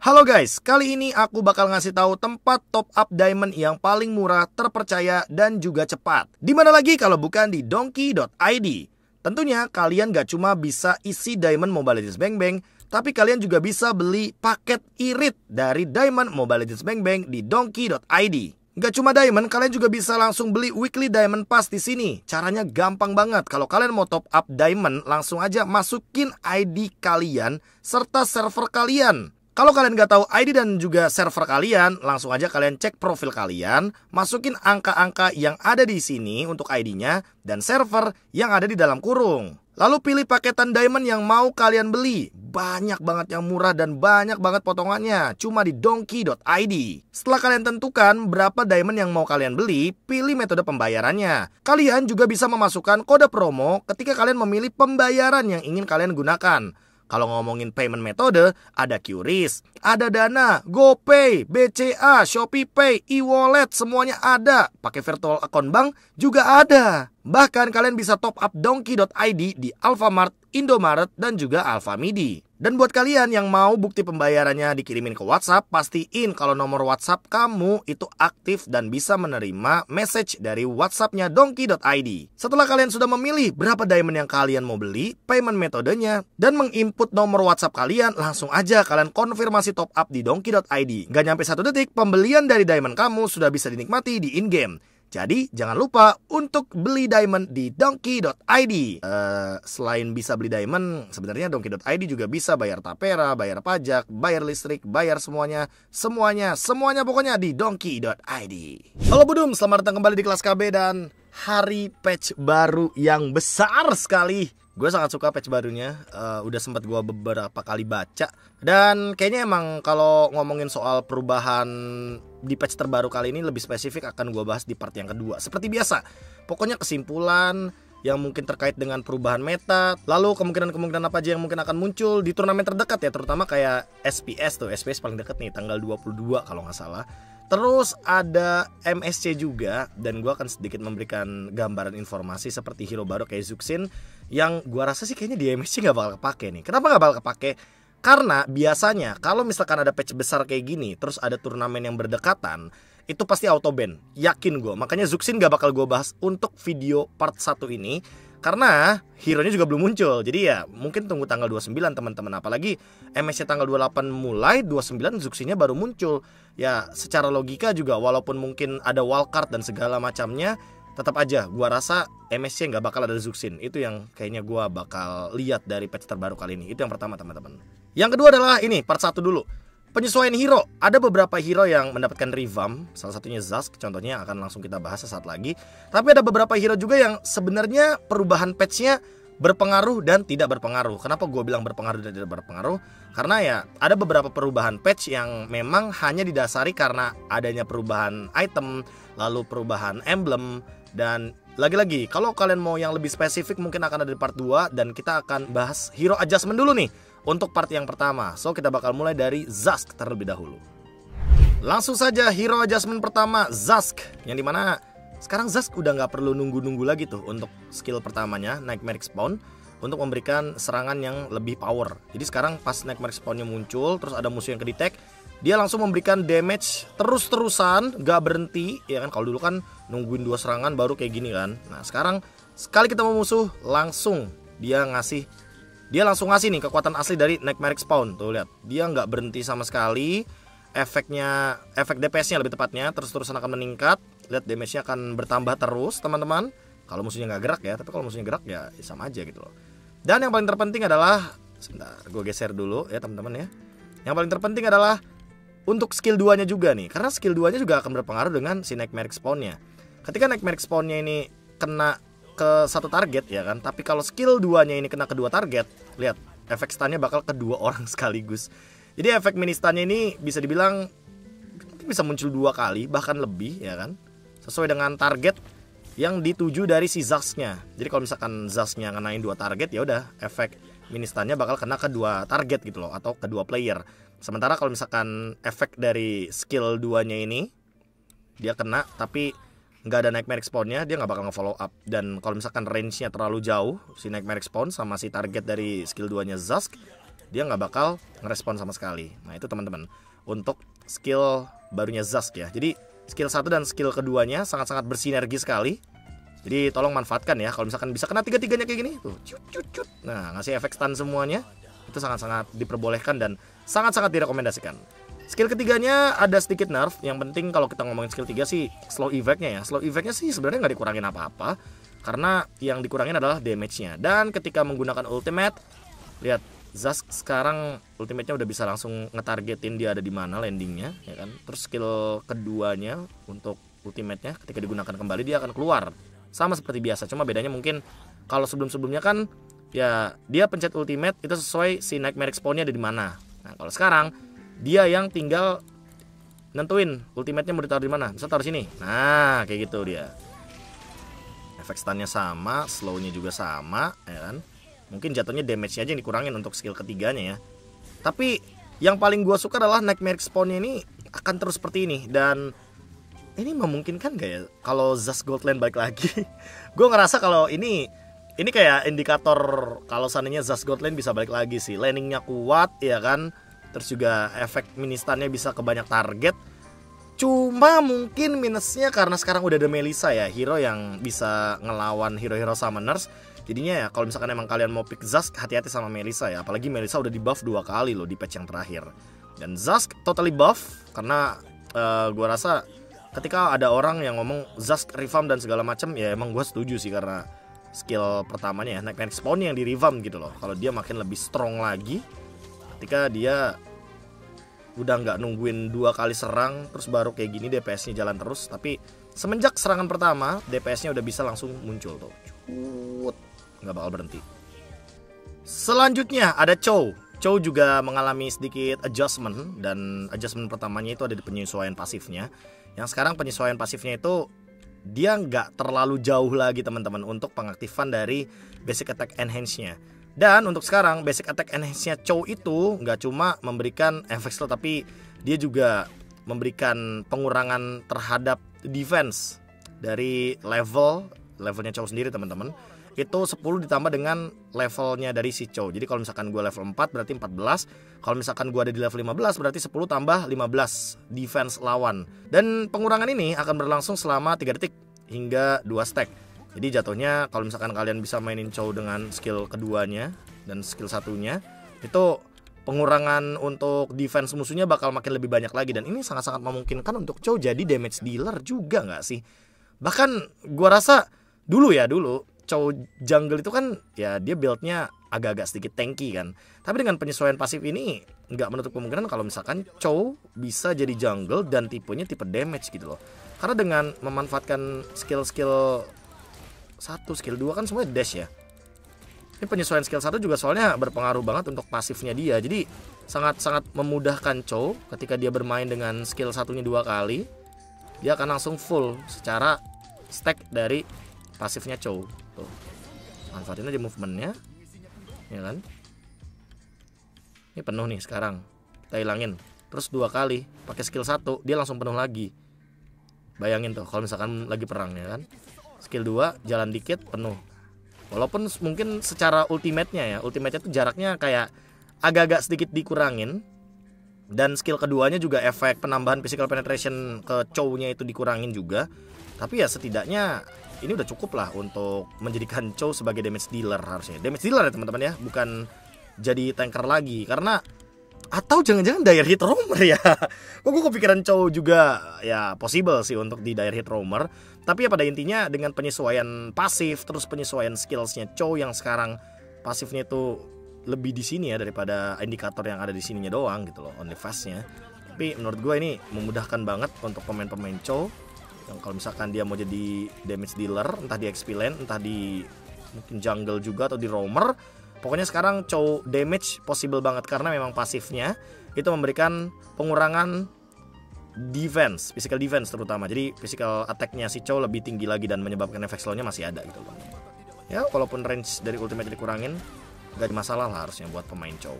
Halo guys, kali ini aku bakal ngasih tahu tempat top up diamond yang paling murah, terpercaya, dan juga cepat. Dimana lagi kalau bukan di Donki.id. Tentunya kalian gak cuma bisa isi Diamond Mobile Legends Bang Bang, tapi kalian juga bisa beli paket irit dari Diamond Mobile Legends Bang Bang di Donki.id. Gak cuma diamond, kalian juga bisa langsung beli weekly diamond pass di sini. Caranya gampang banget. Kalau kalian mau top up diamond, langsung aja masukin ID kalian serta server kalian. Kalau kalian nggak tahu ID dan juga server kalian, langsung aja kalian cek profil kalian, masukin angka-angka yang ada di sini untuk ID-nya dan server yang ada di dalam kurung. Lalu pilih paketan diamond yang mau kalian beli. Banyak banget yang murah dan banyak banget potongannya, cuma di Donki.id. Setelah kalian tentukan berapa diamond yang mau kalian beli, pilih metode pembayarannya. Kalian juga bisa memasukkan kode promo ketika kalian memilih pembayaran yang ingin kalian gunakan. Kalau ngomongin payment metode, ada QRIS, ada Dana, GoPay, BCA, ShopeePay, e-wallet, semuanya ada. Pakai virtual account bank juga ada. Bahkan kalian bisa top up Donki.id di Alfamart, Indomaret, dan juga Alfamidi. Dan buat kalian yang mau bukti pembayarannya dikirimin ke WhatsApp, pastiin kalau nomor WhatsApp kamu itu aktif dan bisa menerima message dari WhatsAppnya Donki.id. Setelah kalian sudah memilih berapa diamond yang kalian mau beli, payment metodenya, dan menginput nomor WhatsApp kalian, langsung aja kalian konfirmasi top up di Donki.id. Gak nyampe 1 detik, pembelian dari diamond kamu sudah bisa dinikmati di in-game. Jadi jangan lupa untuk beli diamond di Donki.id. Selain bisa beli diamond, sebenarnya Donki.id juga bisa bayar tapera, bayar pajak, bayar listrik, bayar semuanya pokoknya di Donki.id. Halo Budum, selamat datang kembali di kelas KB dan hari patch baru yang besar sekali. Gue sangat suka patch barunya, udah sempat gue beberapa kali baca. Dan kayaknya emang kalau ngomongin soal perubahan di patch terbaru kali ini lebih spesifik akan gue bahas di part yang kedua. Seperti biasa, pokoknya kesimpulan yang mungkin terkait dengan perubahan meta, lalu kemungkinan-kemungkinan apa aja yang mungkin akan muncul di turnamen terdekat ya, terutama kayak SPS tuh, SPS paling dekat nih, tanggal 22 kalau nggak salah. Terus ada MSC juga, dan gue akan sedikit memberikan gambaran informasi seperti hero baru kayak Zuxin, yang gue rasa sih kayaknya di MSC nggak bakal kepake nih. Kenapa nggak bakal kepake? Karena biasanya kalau misalkan ada patch besar kayak gini, terus ada turnamen yang berdekatan, itu pasti auto ban, yakin gue. Makanya Zuxin gak bakal gue bahas untuk video part 1 ini, karena hero-nya juga belum muncul. Jadi ya mungkin tunggu tanggal 29 teman-teman. Apalagi MSC tanggal 28 mulai, 29 Zuxinnya baru muncul. Ya secara logika juga walaupun mungkin ada wildcard dan segala macamnya, tetap aja gua rasa MSC nggak bakal ada Zuxin. Itu yang kayaknya gua bakal lihat dari patch terbaru kali ini. Itu yang pertama teman-teman. Yang kedua adalah ini part 1 dulu. Penyesuaian hero. Ada beberapa hero yang mendapatkan revamp. Salah satunya Zask, contohnya akan langsung kita bahas sesaat lagi. Tapi ada beberapa hero juga yang sebenarnya perubahan patchnya berpengaruh dan tidak berpengaruh. Kenapa gue bilang berpengaruh dan tidak berpengaruh? Karena ya ada beberapa perubahan patch yang memang hanya didasari karena adanya perubahan item, lalu perubahan emblem. Dan lagi-lagi kalau kalian mau yang lebih spesifik mungkin akan ada di part 2. Dan kita akan bahas hero adjustment dulu nih untuk part yang pertama. So kita bakal mulai dari Zask terlebih dahulu. Langsung saja hero adjustment pertama, Zask. Yang dimana sekarang Zask udah gak perlu nunggu-nunggu lagi tuh untuk skill pertamanya, Nightmare Spawn, untuk memberikan serangan yang lebih power. Jadi sekarang pas Nightmare Spawnnya muncul, terus ada musuh yang ke-detect, dia langsung memberikan damage terus-terusan, gak berhenti. Ya kan, kalau dulu kan nungguin 2 serangan baru kayak gini kan. Nah sekarang sekali ketemu musuh, langsung dia langsung ngasih nih kekuatan asli dari Nightmare Spawn. Tuh lihat, dia nggak berhenti sama sekali. Efek DPS-nya lebih tepatnya terus-terusan akan meningkat. Lihat, damage-nya akan bertambah terus teman-teman. Kalau musuhnya nggak gerak ya, tapi kalau musuhnya gerak ya sama aja gitu loh. Dan yang paling terpenting adalah, sebentar, gue geser dulu ya teman-teman ya. Yang paling terpenting adalah untuk skill 2-nya juga nih. Karena skill 2-nya juga akan berpengaruh dengan si Nightmare Spawn-nya. Ketika Nightmare Spawn-nya ini kena ke satu target ya kan, tapi kalau skill 2-nya ini kena ke 2 target, lihat efek stunnya bakal ke 2 orang sekaligus. Jadi efek mini stunnya ini bisa dibilang bisa muncul 2 kali bahkan lebih ya kan, sesuai dengan target yang dituju dari si Zask-nya. Jadi kalau misalkan Zask-nya ngenain 2 target, ya udah efek mini stunnya bakal kena ke 2 target gitu loh, atau ke 2 player. Sementara kalau misalkan efek dari skill 2-nya ini dia kena tapi nggak ada Nightmare Spawn-nya, dia nggak bakal nge-follow up. Dan kalau misalkan range-nya terlalu jauh, si Nightmare Spawn sama si target dari skill 2-nya Zask, dia nggak bakal ngerespon sama sekali. Nah itu teman-teman untuk skill barunya Zhusk ya. Jadi skill 1 dan skill keduanya sangat-sangat bersinergi sekali. Jadi tolong manfaatkan ya. Kalau misalkan bisa kena tiga-tiganya kayak gini tuh, cut. Nah ngasih efek stun semuanya, itu sangat-sangat diperbolehkan dan sangat-sangat direkomendasikan. Skill ketiganya ada sedikit nerf. Yang penting kalau kita ngomongin skill 3 sih slow effect-nya ya. Slow effect-nya sih sebenarnya nggak dikurangin apa-apa, karena yang dikurangin adalah damage-nya. Dan ketika menggunakan ultimate, lihat Zhusk sekarang ultimate-nya udah bisa langsung ngetargetin dia ada di mana landingnya, ya kan. Terus skill keduanya untuk ultimate-nya ketika digunakan kembali dia akan keluar sama seperti biasa. Cuma bedanya mungkin kalau sebelum-sebelumnya kan ya dia pencet ultimate itu sesuai si Nightmare Spawn-nya ada di mana. Nah, kalau sekarang dia yang tinggal nentuin ultimate-nya mau ditaruh di mana. Bisa taruh sini. Nah, kayak gitu dia. Efek stun-nya sama, slow-nya juga sama, ya kan. Mungkin jatuhnya damage-nya aja yang dikurangin untuk skill ketiganya ya. Tapi yang paling gua suka adalah Nightmare Spawn-nya ini akan terus seperti ini. Dan ini memungkinkan gak ya kalau Zhusk Goldland balik lagi? Gue ngerasa kalau ini kayak indikator kalau seandainya Zhusk Goldland bisa balik lagi sih. Landingnya kuat ya kan. Terus juga efek mini-stunnya bisa ke banyak target. Cuma mungkin minusnya karena sekarang udah ada Melissa ya, hero yang bisa ngelawan hero-hero summoners. Jadinya ya kalau misalkan emang kalian mau pick Zhusk, hati-hati sama Melissa ya. Apalagi Melissa udah di buff 2 kali loh di patch yang terakhir. Dan Zhusk totally buff karena gua rasa ketika ada orang yang ngomong Zhusk revamp dan segala macam, ya emang gue setuju sih karena skill pertamanya ya Nightmare Spawn yang di revamp gitu loh. Kalau dia makin lebih strong lagi ketika dia udah nggak nungguin 2 kali serang terus baru kayak gini DPS-nya jalan terus. Tapi semenjak serangan pertama DPS-nya udah bisa langsung muncul tuh, cut, nggak bakal berhenti. Selanjutnya ada Chow. Chow juga mengalami sedikit adjustment, dan adjustment pertamanya itu ada di penyesuaian pasifnya. Yang sekarang penyesuaian pasifnya itu dia nggak terlalu jauh lagi teman-teman untuk pengaktifan dari basic attack enhance-nya. Dan untuk sekarang basic attack enhance-nya Chow itu nggak cuma memberikan efek slow, tapi dia juga memberikan pengurangan terhadap defense dari levelnya Chow sendiri teman-teman. Itu 10 ditambah dengan levelnya dari si Chow. Jadi kalau misalkan gue level 4 berarti 14. Kalau misalkan gue ada di level 15 berarti 10 tambah 15 defense lawan. Dan pengurangan ini akan berlangsung selama 3 detik hingga 2 stack. Jadi jatuhnya kalau misalkan kalian bisa mainin Chow dengan skill keduanya dan skill satunya, itu pengurangan untuk defense musuhnya bakal makin lebih banyak lagi. Dan ini sangat-sangat memungkinkan untuk Chow jadi damage dealer juga nggak sih? Bahkan gue rasa dulu Chow jungle itu kan ya dia buildnya agak-agak sedikit tanky kan. Tapi dengan penyesuaian pasif ini nggak menutup kemungkinan kalau misalkan Chow bisa jadi jungle dan tipenya tipe damage gitu loh. Karena dengan memanfaatkan skill 1, skill 2 kan semuanya dash ya. Ini penyesuaian skill 1 juga soalnya berpengaruh banget untuk pasifnya dia. Jadi sangat-sangat memudahkan Chow ketika dia bermain dengan skill satunya 2 kali. Dia akan langsung full secara stack dari pasifnya Chow. Tuh. Manfaatin aja movementnya, ya kan? Ini penuh nih sekarang. Kita hilangin. Terus 2 kali pakai skill 1, dia langsung penuh lagi. Bayangin tuh kalau misalkan lagi perang ya kan. Skill 2 jalan dikit penuh. Walaupun mungkin secara ultimate-nya tuh jaraknya kayak agak-agak sedikit dikurangin. Dan skill keduanya juga efek penambahan physical penetration ke Chow-nya itu dikurangin juga. Tapi ya setidaknya ini udah cukup lah untuk menjadikan Chow sebagai damage dealer harusnya. Damage dealer ya teman-teman ya, bukan jadi tanker lagi. Karena atau jangan-jangan dire hit roamer ya. Kok gue kepikiran Chow juga ya possible sih untuk di dire hit roamer. Tapi ya pada intinya dengan penyesuaian pasif terus penyesuaian skillsnya Chow yang sekarang pasifnya itu lebih di sini ya daripada indikator yang ada di sininya doang gitu loh, only fast-nya. Tapi menurut gue ini memudahkan banget untuk pemain-pemain Chow yang kalau misalkan dia mau jadi damage dealer, entah di XP lane, entah di mungkin jungle juga atau di roamer. Pokoknya sekarang Chow damage possible banget karena memang pasifnya itu memberikan pengurangan defense, physical defense terutama. Jadi physical attack-nya si Chow lebih tinggi lagi dan menyebabkan efek slow-nya masih ada gitu loh. Ya walaupun range dari ultimate dikurangin, gak ada masalah lah harusnya buat pemain Chow.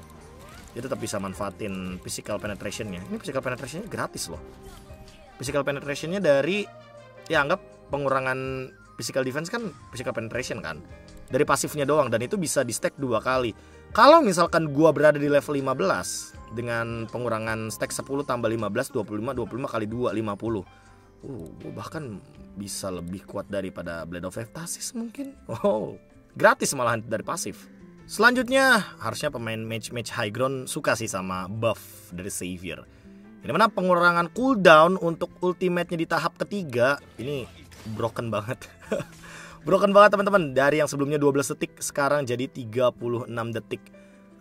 Dia tetap bisa manfaatin physical penetration-nya. Ini physical penetration-nya gratis loh. Physical penetration-nya dari ya anggap pengurangan physical defense kan physical penetration kan. Dari pasifnya doang dan itu bisa di stack 2 kali. Kalau misalkan gua berada di level 15 dengan pengurangan stack 10 tambah 15 25 kali 2 50. Gua bahkan bisa lebih kuat daripada Blade of Ecstasis mungkin. Gratis malahan dari pasif. Selanjutnya harusnya pemain match high ground suka sih sama buff dari Savior. Ini mana pengurangan cooldown untuk ultimate-nya di tahap ketiga ini broken banget. Broken banget teman-teman. Dari yang sebelumnya 12 detik sekarang jadi 36 detik.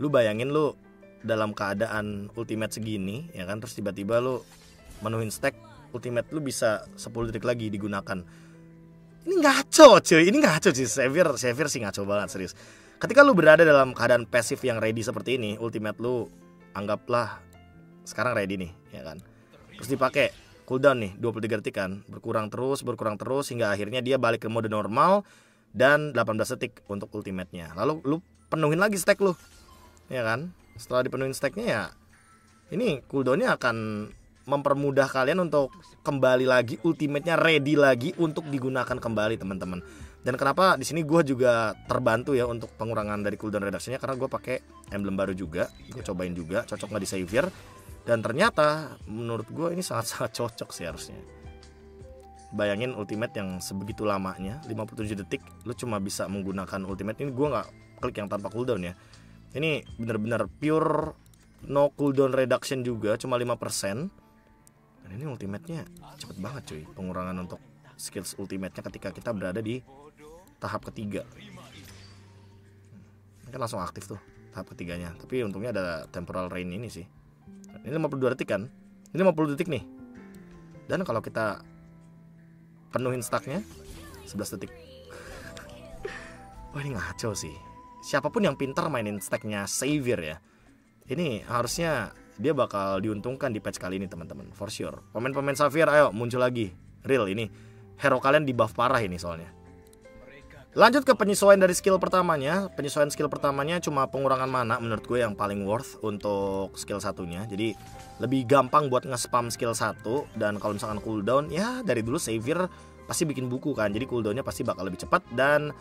Lu bayangin lu dalam keadaan ultimate segini ya kan, terus tiba-tiba lu menuhin stack ultimate lu bisa 10 detik lagi digunakan. Ini ngaco cuy, Xavier sih ngaco banget serius. Ketika lu berada dalam keadaan pasif yang ready seperti ini, ultimate lu anggaplah sekarang ready nih ya kan. Terus dipakai cooldown nih 23 detik kan, berkurang terus hingga akhirnya dia balik ke mode normal dan 18 detik untuk ultimate-nya. Lalu lu penuhin lagi stack lu. Ya kan? Setelah dipenuhin stack-nya ya ini cooldown-nya akan mempermudah kalian untuk kembali lagi ultimate-nya ready lagi untuk digunakan kembali teman-teman. Dan kenapa di sini gue juga terbantu ya untuk pengurangan dari cooldown reduction-nya karena gue pakai emblem baru juga. Gue cobain juga cocok nggak di Savior. Dan ternyata menurut gue ini sangat-sangat cocok sih harusnya. Bayangin ultimate yang sebegitu lamanya 57 detik lu cuma bisa menggunakan ultimate ini. Gue gak klik yang tanpa cooldown ya. Ini bener-bener pure no cooldown reduction juga, cuma 5%. Dan ini ultimate-nya cepet banget cuy. Pengurangan untuk skills ultimate-nya ketika kita berada di tahap ketiga. Ini kan langsung aktif tuh tahap ketiganya. Tapi untungnya ada temporal rain ini sih. Ini 52 detik kan. Ini 50 detik nih. Dan kalau kita penuhin stacknya 11 detik. Wah ini ngaco sih. Siapapun yang pintar mainin stacknya Savior ya, ini harusnya dia bakal diuntungkan di patch kali ini teman-teman. For sure. Pemain-pemain Savior ayo muncul lagi. Real ini hero kalian di buff parah ini soalnya. Lanjut ke penyesuaian dari skill pertamanya. Penyesuaian skill pertamanya cuma pengurangan mana menurut gue yang paling worth untuk skill satunya. Jadi lebih gampang buat nge-spam skill 1. Dan kalau misalkan cooldown ya dari dulu Savior pasti bikin buku kan. Jadi cooldownnya pasti bakal lebih cepat. Dan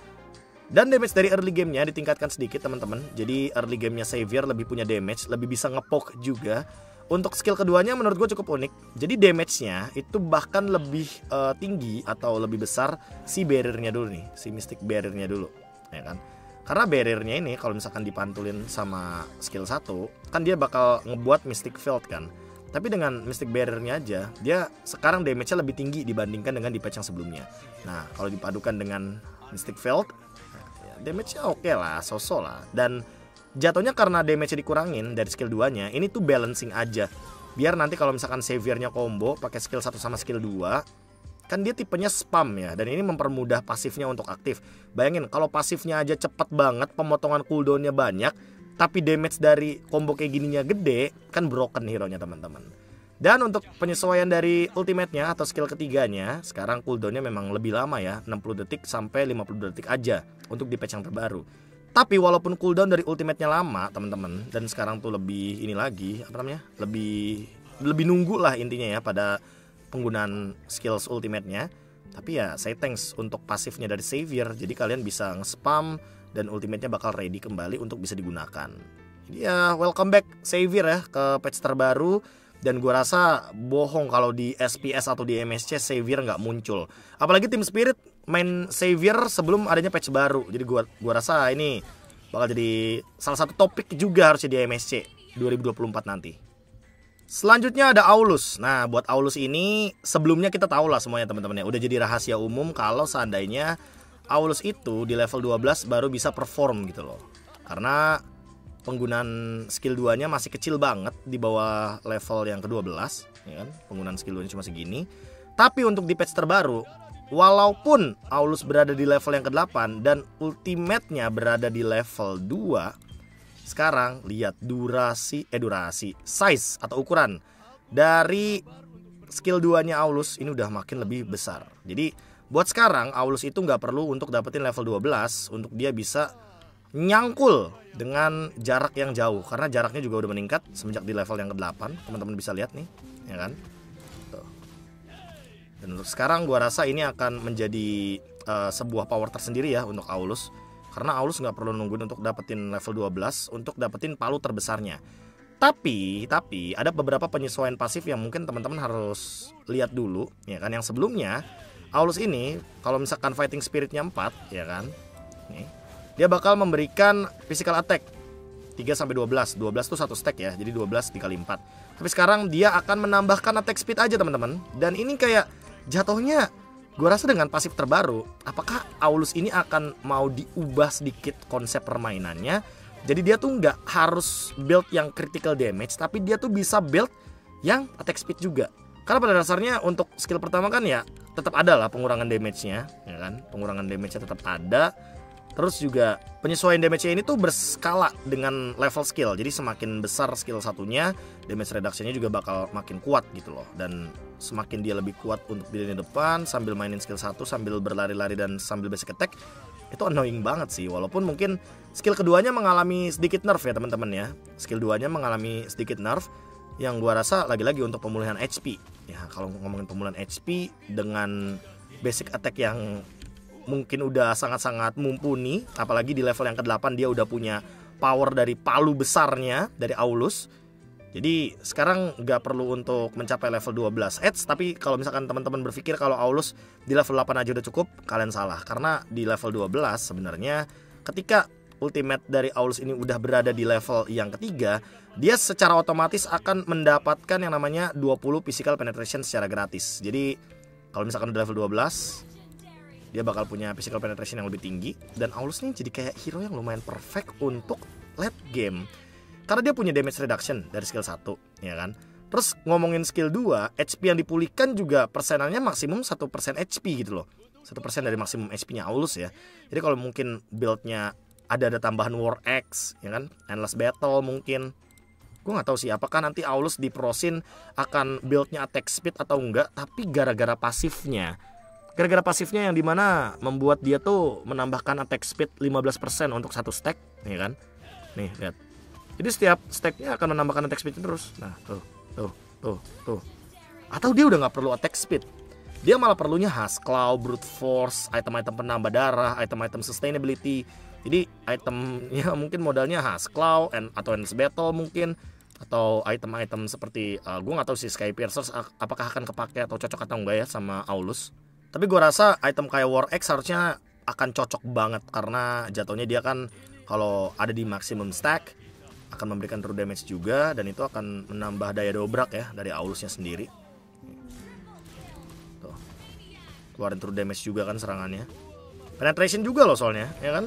damage dari early gamenya ditingkatkan sedikit teman-teman. Jadi early gamenya Savior lebih punya damage, lebih bisa ngepoke juga. Untuk skill keduanya menurut gue cukup unik. Jadi damage-nya itu bahkan lebih tinggi atau lebih besar si barrier-nya dulu nih, si Mystic barrier-nya dulu, ya kan? Karena barrier-nya ini kalau misalkan dipantulin sama skill 1, kan dia bakal ngebuat Mystic Field kan. Tapi dengan Mystic barrier-nya aja, dia sekarang damage-nya lebih tinggi dibandingkan dengan di patch yang sebelumnya. Nah, kalau dipadukan dengan Mystic Field, ya, damage-nya oke lah, so-so lah. Dan jatuhnya karena damage-nya dikurangin dari skill 2-nya, ini tuh balancing aja. Biar nanti kalau misalkan Savior-nya combo pakai skill 1 sama skill 2, kan dia tipenya spam ya. Dan ini mempermudah pasifnya untuk aktif. Bayangin kalau pasifnya aja cepet banget, pemotongan cooldown-nya banyak, tapi damage dari combo kayak gininya gede, kan broken hero-nya teman-teman. Dan untuk penyesuaian dari ultimate-nya atau skill ketiganya, sekarang cooldown-nya memang lebih lama ya, 60 detik sampai 50 detik aja untuk di patch yang terbaru. Tapi walaupun cooldown dari ultimate-nya lama teman-teman, dan sekarang tuh lebih ini lagi apa namanya, lebih nunggu lah intinya ya pada penggunaan skills ultimate-nya. Tapi ya say thanks untuk pasifnya dari Savior, jadi kalian bisa nge-spam dan ultimate-nya bakal ready kembali untuk bisa digunakan. Jadi ya welcome back Savior ya ke patch terbaru. Dan gue rasa bohong kalau di SPS atau di MSC Savior nggak muncul. Apalagi Team Spirit main Savior sebelum adanya patch baru. Jadi gua rasa ini bakal jadi salah satu topik juga harusnya di MSC 2024 nanti. Selanjutnya ada Aulus. Nah buat Aulus ini sebelumnya kita tahu lah semuanya teman-teman ya. Udah jadi rahasia umum kalau seandainya Aulus itu di level 12 baru bisa perform gitu loh. Karena penggunaan skill 2-nya masih kecil banget di bawah level yang ke-12 ya kan. Penggunaan skill 2-nya cuma segini. Tapi untuk di patch terbaru, walaupun Aulus berada di level yang ke-8 dan ultimate-nya berada di level 2, sekarang lihat durasi size atau ukuran dari skill 2-nya Aulus ini udah makin lebih besar. Jadi buat sekarang Aulus itu nggak perlu untuk dapetin level 12 untuk dia bisa nyangkul dengan jarak yang jauh, karena jaraknya juga udah meningkat semenjak di level yang ke-8. Teman-teman bisa lihat nih, ya kan? Tuh. Dan untuk sekarang gua rasa ini akan menjadi sebuah power tersendiri ya untuk Aulus, karena Aulus nggak perlu nungguin untuk dapetin level 12 untuk dapetin palu terbesarnya. Tapi ada beberapa penyesuaian pasif yang mungkin teman-teman harus lihat dulu, ya kan. Yang sebelumnya Aulus ini kalau misalkan fighting spiritnya 4, ya kan, nih, dia bakal memberikan physical attack 3 sampai 12. 12 tuh 1 stack ya, jadi 12 dikali 4. Tapi sekarang dia akan menambahkan attack speed aja teman-teman. Dan ini kayak jatuhnya gue rasa dengan pasif terbaru, apakah Aulus ini akan mau diubah sedikit konsep permainannya. Jadi dia tuh nggak harus build yang critical damage, tapi dia tuh bisa build yang attack speed juga. Karena pada dasarnya untuk skill pertama kan ya tetap ada lah pengurangan damage-nya, ya kan? Pengurangan damage-nya tetap ada. Terus juga penyesuaian damage-nya ini tuh berskala dengan level skill. Jadi semakin besar skill satunya, damage reduction-nya juga bakal makin kuat gitu loh. Dan semakin dia lebih kuat untuk di lini depan sambil mainin skill 1, sambil berlari-lari dan sambil basic attack, itu annoying banget sih. Walaupun mungkin skill keduanya mengalami sedikit nerf ya teman-teman ya. Skill 2-nya mengalami sedikit nerf yang gua rasa lagi-lagi untuk pemulihan HP. Ya kalau ngomongin pemulihan HP dengan basic attack yang mungkin udah sangat-sangat mumpuni, apalagi di level yang ke-8 dia udah punya power dari palu besarnya dari Aulus. Jadi sekarang nggak perlu untuk mencapai level 12 Edge. Tapi kalau misalkan teman-teman berpikir kalau Aulus di level 8 aja udah cukup, kalian salah. Karena di level 12 sebenarnya ketika ultimate dari Aulus ini udah berada di level yang ketiga, dia secara otomatis akan mendapatkan yang namanya 20 physical penetration secara gratis. Jadi kalau misalkan udah level 12, dia bakal punya physical penetration yang lebih tinggi. Dan Aulus ini jadi kayak hero yang lumayan perfect untuk late game, karena dia punya damage reduction dari skill 1, ya kan. Terus ngomongin skill 2, HP yang dipulihkan juga persenannya maksimum 1% HP gitu loh. 1% dari maksimum HP-nya Aulus ya. Jadi kalau mungkin build-nya ada tambahan War Axe, ya kan, Endless Battle mungkin. Gue gak tahu sih apakah nanti Aulus di Prosin akan build-nya attack speed atau enggak. Tapi gara-gara pasifnya yang dimana membuat dia tuh menambahkan attack speed 15% untuk 1 stack, ya kan. Nih lihat. Jadi setiap stacknya akan menambahkan attack speed terus. Nah tuh. Atau dia udah gak perlu attack speed, dia malah perlunya Huskclaw, Brute Force, item-item penambah darah, item-item sustainability. Jadi itemnya mungkin modalnya Huskclaw atau Endless Battle mungkin, atau item-item seperti gue gak tahu sih Sky Piercers apakah akan kepake atau cocok atau enggak ya sama Aulus. Tapi gue rasa item kayak War Axe harusnya akan cocok banget, karena jatuhnya dia kan kalau ada di maximum stack akan memberikan true damage juga, dan itu akan menambah daya dobrak ya dari Aulusnya sendiri. Tuh, keluarin true damage juga kan serangannya. Penetration juga loh soalnya, ya kan.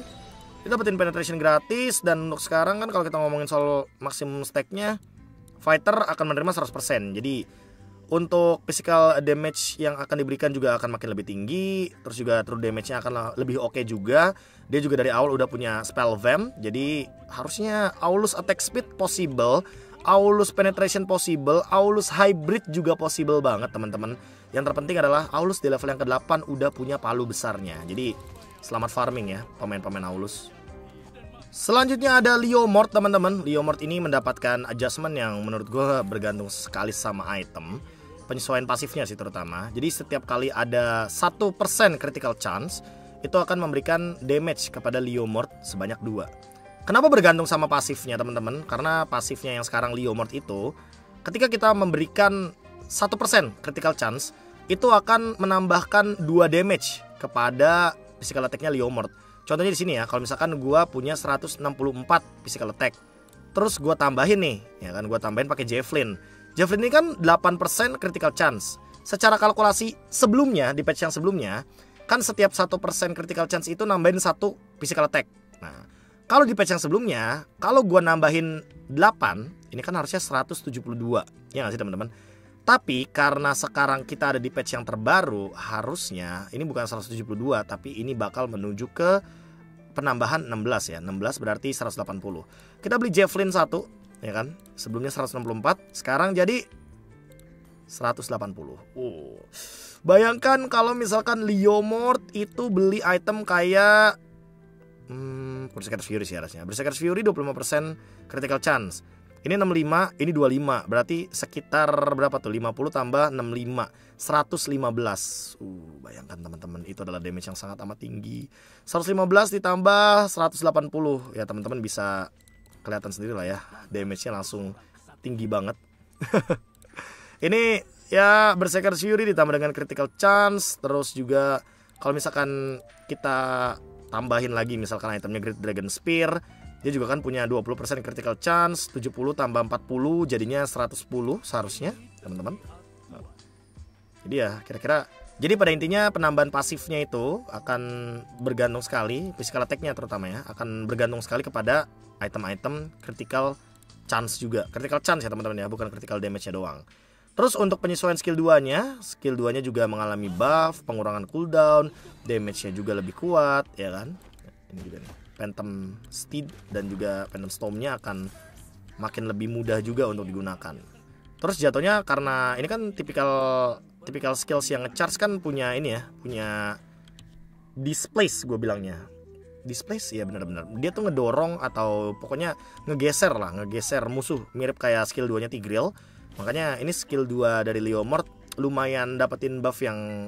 Kita dapetin penetration gratis, dan untuk sekarang kan kalau kita ngomongin soal maksimum stacknya, fighter akan menerima 100%. Jadi untuk physical damage yang akan diberikan juga akan makin lebih tinggi. Terus juga true damage-nya akan lebih oke juga. Dia juga dari awal udah punya spell vamp. Jadi harusnya Aulus attack speed possible, Aulus penetration possible, Aulus hybrid juga possible banget teman-teman. Yang terpenting adalah Aulus di level yang ke-8 udah punya palu besarnya. Jadi selamat farming ya pemain-pemain Aulus. Selanjutnya ada Leomord teman-teman. Leomord ini mendapatkan adjustment yang menurut gue bergantung sekali sama item. Penyesuaian pasifnya sih terutama. Jadi setiap kali ada 1% critical chance, itu akan memberikan damage kepada Leomord sebanyak 2. Kenapa bergantung sama pasifnya teman-teman? Karena pasifnya yang sekarang Leomord itu, ketika kita memberikan 1% critical chance, itu akan menambahkan 2 damage kepada physical attack-nya Leomord. Contohnya di sini ya, kalau misalkan gua punya 164 physical attack, terus gua tambahin nih, ya kan, gua tambahin pakai Javelin. Javelin ini kan 8% critical chance. Secara kalkulasi sebelumnya, di patch yang sebelumnya, kan setiap 1% critical chance itu nambahin 1 physical attack. Nah, kalau di patch yang sebelumnya, kalau gua nambahin 8, ini kan harusnya 172. Ya nggak sih teman-teman? Tapi karena sekarang kita ada di patch yang terbaru, harusnya ini bukan 172, tapi ini bakal menuju ke penambahan 16 ya. 16 berarti 180. Kita beli Javelin 1, ya kan? Sebelumnya 164, sekarang jadi 180. Bayangkan kalau misalkan Leomord itu beli item kayak Berserker's Fury sih harusnya. Berserker's Fury 25% critical chance. Ini 65, ini 25. Berarti sekitar berapa tuh? 50 tambah 65, 115. Bayangkan teman-teman, itu adalah damage yang sangat amat tinggi. 115 ditambah 180. Ya teman-teman bisa kelihatan sendiri lah ya, damage-nya langsung tinggi banget. Ini ya Berserker Fury ditambah dengan critical chance. Terus juga kalau misalkan kita tambahin lagi misalkan itemnya Great Dragon Spear, dia juga kan punya 20% critical chance. 70 tambah 40 jadinya 110 seharusnya teman-teman. Jadi ya kira-kira, jadi pada intinya penambahan pasifnya itu akan bergantung sekali, physical attack-nya terutama ya, akan bergantung sekali kepada item-item critical chance juga. Critical chance ya teman-teman ya, bukan critical damage-nya doang. Terus untuk penyesuaian skill 2-nya, skill 2-nya juga mengalami buff, pengurangan cooldown, damage-nya juga lebih kuat ya kan. Ini juga nih, Phantom Steed dan juga Phantom Storm-nya akan makin lebih mudah juga untuk digunakan. Terus jatuhnya karena ini kan tipikal skills yang ngecharge kan punya ini ya, punya displace gue bilangnya. Displace ya benar-benar. Dia tuh ngedorong atau pokoknya ngegeser musuh, mirip kayak skill 2-nya Tigreal. Makanya ini skill 2 dari Leomord lumayan dapetin buff yang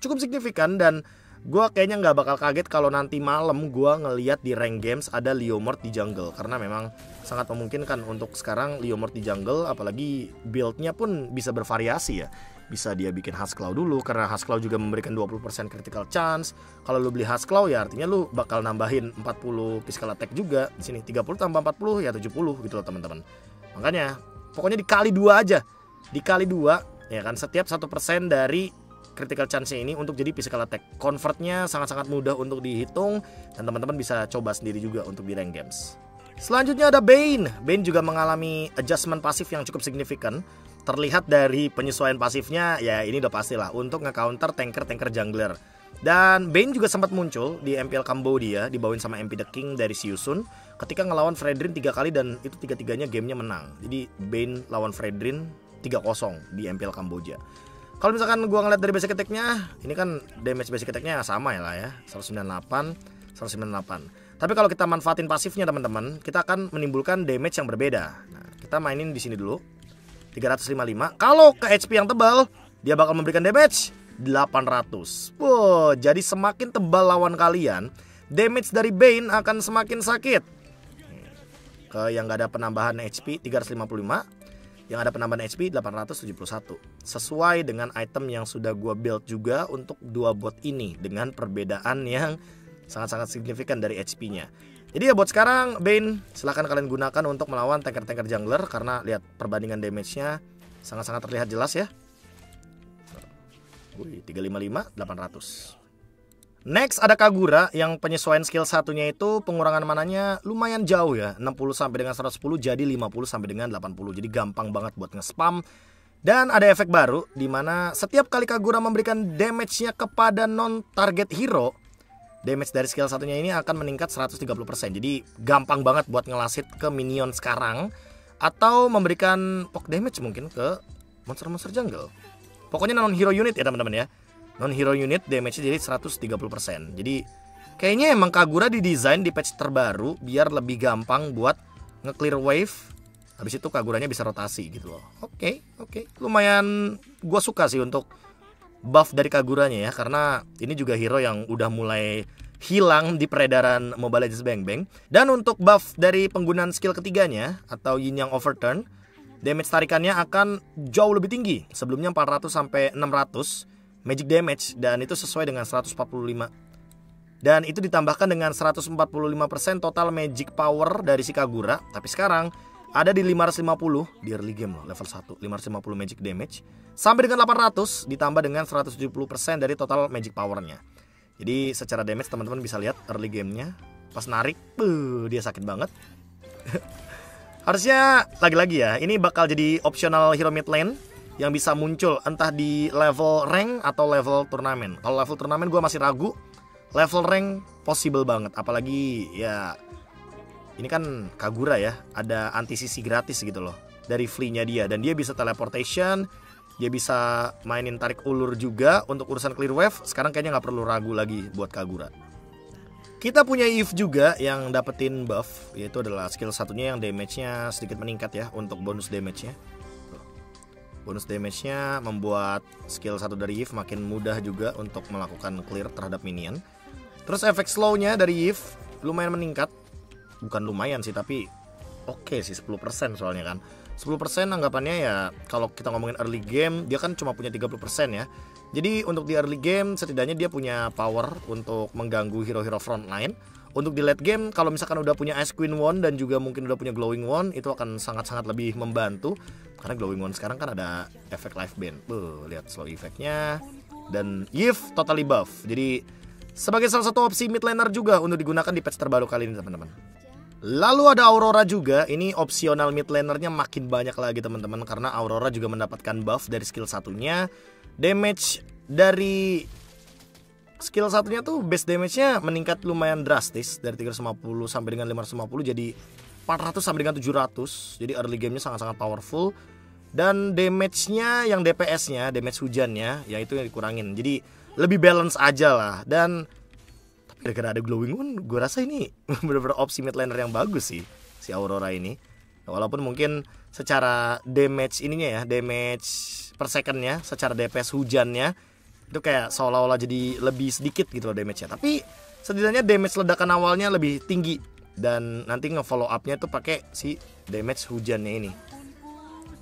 cukup signifikan. Dan gue kayaknya nggak bakal kaget kalau nanti malam gue ngeliat di rank games ada Leomord di jungle. Karena memang sangat memungkinkan untuk sekarang Leomord di jungle. Apalagi build-nya pun bisa bervariasi ya. Bisa dia bikin Husklow dulu, karena Husklow juga memberikan 20% critical chance. Kalau lu beli Husklow ya artinya lu bakal nambahin 40 physical attack juga. Di sini 30 tambah 40 ya 70 gitu loh teman-teman. Makanya pokoknya dikali 2 aja. Dikali 2 ya kan, setiap 1% dari critical chance ini untuk jadi physical attack. Convertnya sangat-sangat mudah untuk dihitung, dan teman-teman bisa coba sendiri juga untuk di rank games. Selanjutnya ada Bane. Bane juga mengalami adjustment pasif yang cukup signifikan. Terlihat dari penyesuaian pasifnya, ya ini udah pastilah untuk nge-counter tanker-tanker jungler. Dan Bane juga sempat muncul di MPL Cambodia, dibawain sama MP The King dari Siusun ketika ngelawan Fredrin 3 kali dan itu 3-3-nya gamenya menang. Jadi Bane lawan Fredrin 3-0 di MPL Kamboja. Kalau misalkan gua ngeliat dari basic attack-nya, ini kan damage basic attack-nya sama ya lah ya, 198, 198. Tapi kalau kita manfaatin pasifnya teman-teman, kita akan menimbulkan damage yang berbeda. Nah, kita mainin di sini dulu. 355. Kalau ke HP yang tebal, dia bakal memberikan damage 800. Wow, jadi semakin tebal lawan kalian, damage dari Bane akan semakin sakit. Ke yang gak ada penambahan HP 355, yang ada penambahan HP 871. Sesuai dengan item yang sudah gua build juga untuk 2 bot ini, dengan perbedaan yang sangat-sangat signifikan dari HP-nya. Jadi ya buat sekarang Bane silahkan kalian gunakan untuk melawan tanker-tanker jungler, karena lihat perbandingan damage-nya sangat-sangat terlihat jelas ya. 355, 800. Next ada Kagura yang penyesuaian skill satunya itu pengurangan mananya lumayan jauh ya, 60 sampai dengan 110 jadi 50 sampai dengan 80. Jadi gampang banget buat nge-spam. Dan ada efek baru di mana setiap kali Kagura memberikan damage-nya kepada non-target hero, damage dari skill satunya ini akan meningkat 130%. Jadi gampang banget buat ngelasit ke minion sekarang, atau memberikan poke damage mungkin ke monster-monster jungle. Pokoknya non-hero unit ya teman-teman ya. Non-hero unit damage-nya jadi 130%. Jadi kayaknya emang Kagura didesain di patch terbaru biar lebih gampang buat nge-clear wave. Habis itu Kaguranya bisa rotasi gitu loh. Oke. Lumayan gua suka sih untuk buff dari Kaguranya ya, karena ini juga hero yang udah mulai hilang di peredaran Mobile Legends Bang Bang. Dan untuk buff dari penggunaan skill ketiganya atau Yin Yang Overturn, damage tarikannya akan jauh lebih tinggi. Sebelumnya 400 sampai 600 magic damage, dan itu sesuai dengan 145. Dan itu ditambahkan dengan 145% total magic power dari si Kagura. Tapi sekarang ada di 550 di early game loh, level 1, 550 magic damage. Sampai dengan 800 ditambah dengan 170% dari total magic powernya. Jadi secara damage teman-teman bisa lihat early gamenya, pas narik, dia sakit banget. Harusnya lagi-lagi ya, ini bakal jadi optional hero mid lane yang bisa muncul entah di level rank atau level turnamen. Kalau level turnamen gue masih ragu, level rank possible banget. Apalagi ya ini kan Kagura ya, ada anti sisi gratis gitu loh dari flea-nya dia, dan dia bisa teleportation. Dia bisa mainin tarik ulur juga untuk urusan clear wave. Sekarang kayaknya nggak perlu ragu lagi buat Kagura. Kita punya Eve juga yang dapetin buff, yaitu adalah skill satunya yang damage-nya sedikit meningkat ya untuk bonus damage-nya. Bonus damage-nya membuat skill satu dari Eve makin mudah juga untuk melakukan clear terhadap minion. Terus efek slow-nya dari Eve lumayan meningkat. Bukan lumayan sih, tapi oke sih 10% soalnya kan. 10% anggapannya ya kalau kita ngomongin early game dia kan cuma punya 30% ya. Jadi untuk di early game setidaknya dia punya power untuk mengganggu hero-hero frontline. Untuk di late game kalau misalkan udah punya Ice Queen Wand dan juga mungkin udah punya Glowing Wand, itu akan sangat-sangat lebih membantu. Karena Glowing Wand sekarang kan ada efek life band. Lihat slow effect-nya. Dan Eve totally buff. Jadi sebagai salah satu opsi mid laner juga untuk digunakan di patch terbaru kali ini teman-teman. Lalu ada Aurora juga. Ini opsional mid lanernya makin banyak lagi teman-teman, karena Aurora juga mendapatkan buff dari skill satunya. Damage dari skill satunya tuh base damage-nya meningkat lumayan drastis dari 350 sampai dengan 550 jadi 400 sampai dengan 700. Jadi early game-nya sangat-sangat powerful. Dan damage-nya yang DPS-nya, damage hujannya, ya itu yang dikurangin. Jadi lebih balance aja lah. Dan gara-gara ada Glowing Wand, gue rasa ini bener-bener opsi mid laner yang bagus sih, si Aurora ini. Walaupun mungkin secara damage ininya ya, damage per secondnya, secara DPS hujannya itu kayak seolah-olah jadi lebih sedikit gitu loh damage-nya. Tapi setidaknya damage ledakan awalnya lebih tinggi. Dan nanti nge-follow up-nya tuh pakai si damage hujannya ini.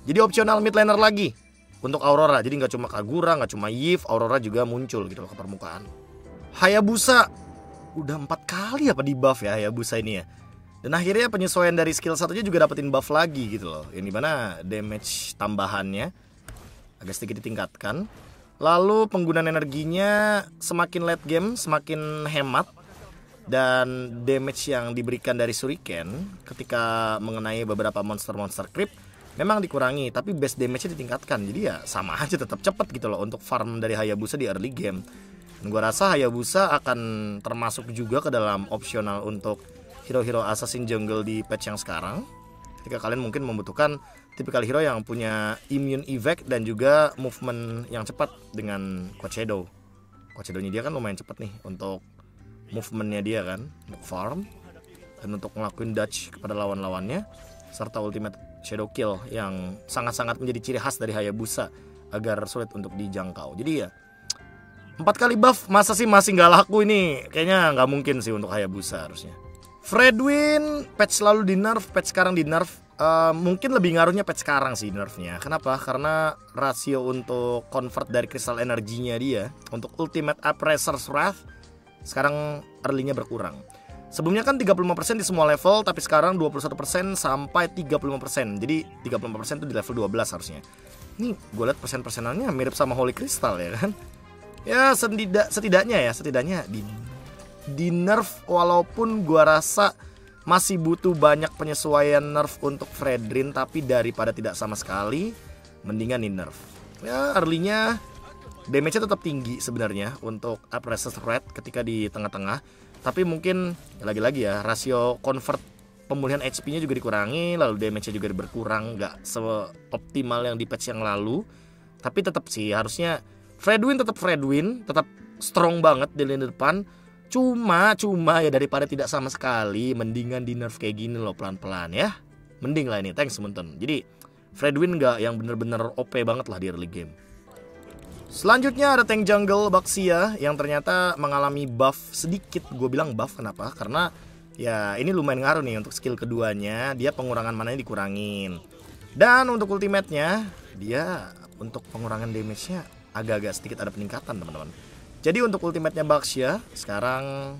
Jadi opsional mid laner lagi untuk Aurora. Jadi gak cuma Kagura, gak cuma Eve, Aurora juga muncul gitu loh ke permukaan. Hayabusa udah 4 kali apa di buff ya Hayabusa ini ya. Dan akhirnya penyesuaian dari skill satunya juga dapetin buff lagi gitu loh. Yang dimana damage tambahannya agak sedikit ditingkatkan. Lalu penggunaan energinya semakin late game semakin hemat. Dan damage yang diberikan dari Shuriken ketika mengenai beberapa monster-monster creep memang dikurangi, tapi base damage-nya ditingkatkan. Jadi ya sama aja tetap cepet gitu loh untuk farm dari Hayabusa di early game. Dan gue rasa Hayabusa akan termasuk juga ke dalam opsional untuk hero-hero assassin jungle di patch yang sekarang. Ketika kalian mungkin membutuhkan tipikal hero yang punya immune evac dan juga movement yang cepat dengan Quad Shadow. Quad Shadow-nya dia kan lumayan cepat nih untuk movementnya dia kan, untuk farm dan untuk ngelakuin dodge kepada lawan-lawannya, serta ultimate shadow kill yang sangat-sangat menjadi ciri khas dari Hayabusa agar sulit untuk dijangkau. Jadi ya 4 kali buff masa sih masih nggak laku ini? Kayaknya nggak mungkin sih untuk Hayabusa harusnya. Fredwin patch lalu di nerf, patch sekarang di nerf. Mungkin lebih ngaruhnya patch sekarang sih nerfnya. Kenapa? Karena rasio untuk convert dari crystal energinya dia untuk ultimate Appraiser's Wrath sekarang early-nya berkurang. Sebelumnya kan 35% di semua level, tapi sekarang 21% sampai 35%. Jadi 35% itu di level 12 harusnya. Ini gue liat persen-persenannya mirip sama Holy Crystal ya kan. Ya setidaknya di nerf, walaupun gua rasa masih butuh banyak penyesuaian nerf untuk Fredrin, tapi daripada tidak sama sekali mendingan di nerf. Ya early-nya damage-nya tetap tinggi sebenarnya untuk Appraiser's Wrath ketika di tengah-tengah, tapi mungkin lagi-lagi ya rasio convert pemulihan HP-nya juga dikurangi, lalu damage-nya juga berkurang, nggak seoptimal yang di patch yang lalu. Tapi tetap sih harusnya Fredwin, tetap strong banget di lini depan. Cuma ya daripada tidak sama sekali, mendingan di nerf kayak gini loh, pelan-pelan ya. Mending lah ini, thanks temen-temen. Jadi Fredwin gak yang bener-bener OP banget lah di early game. Selanjutnya ada tank jungle Baxia yang ternyata mengalami buff sedikit. Gue bilang buff kenapa? Karena ya ini lumayan ngaruh nih untuk skill keduanya. Dia pengurangan mananya dikurangin. Dan untuk ultimate-nya, dia untuk pengurangan damage-nya agak-agak sedikit ada peningkatan teman-teman. Jadi untuk ultimate-nya Baxia sekarang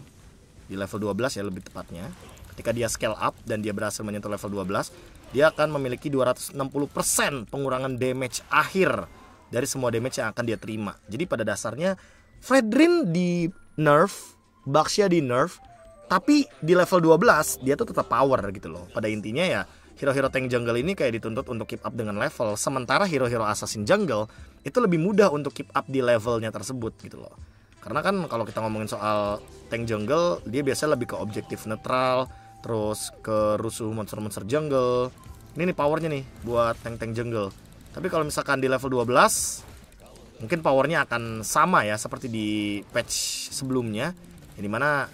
di level 12 ya lebih tepatnya. Ketika dia scale up dan dia berhasil menyentuh level 12, dia akan memiliki 260% pengurangan damage akhir dari semua damage yang akan dia terima. Jadi pada dasarnya Fredrin di nerf, Baxia di nerf, tapi di level 12 dia tuh tetap power gitu loh. Pada intinya ya hero-hero tank jungle ini kayak dituntut untuk keep up dengan level, sementara hero-hero assassin jungle itu lebih mudah untuk keep up di levelnya tersebut gitu loh. Karena kan kalau kita ngomongin soal tank jungle, dia biasanya lebih ke objektif netral, terus ke rusuh monster-monster jungle. Ini nih powernya nih buat tank-tank jungle. Tapi kalau misalkan di level 12, mungkin powernya akan sama ya seperti di patch sebelumnya, yang dimana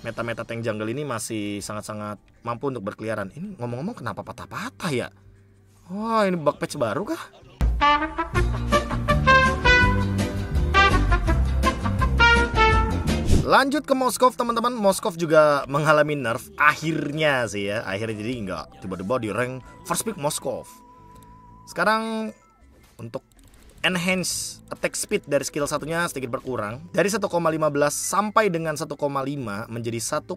meta-meta tank jungle ini masih sangat-sangat mampu untuk berkeliaran. Ini ngomong-ngomong kenapa patah-patah ya? Wah, ini bug patch baru kah? Lanjut ke Moskov teman-teman. Moskov juga mengalami nerf akhirnya sih ya. Akhirnya jadi nggak tiba-tiba di rank first pick Moskov. Sekarang untuk enhance attack speed dari skill satunya sedikit berkurang. Dari 1,15 sampai dengan 1,5 menjadi 1,15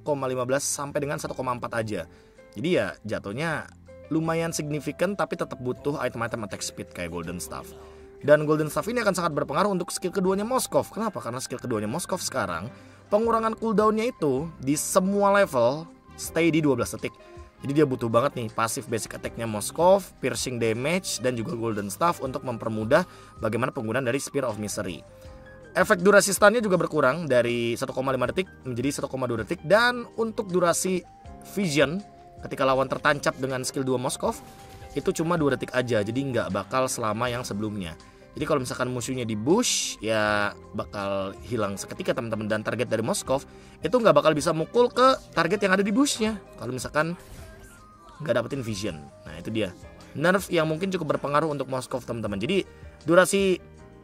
sampai dengan 1,4 aja. Jadi ya jatuhnya lumayan signifikan, tapi tetap butuh item-item attack speed kayak Golden Staff. Dan Golden Staff ini akan sangat berpengaruh untuk skill keduanya Moskov. Kenapa? Karena skill keduanya Moskov sekarang pengurangan cooldownnya itu di semua level stay di 12 detik. Jadi dia butuh banget nih pasif basic attack-nya Moskov, piercing damage, dan juga Golden Staff untuk mempermudah bagaimana penggunaan dari Spear of Misery. Efek durasi stunnya juga berkurang dari 1,5 detik menjadi 1,2 detik. Dan untuk durasi vision ketika lawan tertancap dengan skill 2 Moskov itu cuma 2 detik aja. Jadi nggak bakal selama yang sebelumnya. Jadi kalau misalkan musuhnya di bush ya bakal hilang seketika teman-teman. Dan target dari Moskov itu nggak bakal bisa mukul ke target yang ada di bushnya kalau misalkan nggak dapetin vision. Nah itu dia nerf yang mungkin cukup berpengaruh untuk Moskov teman-teman. Jadi durasi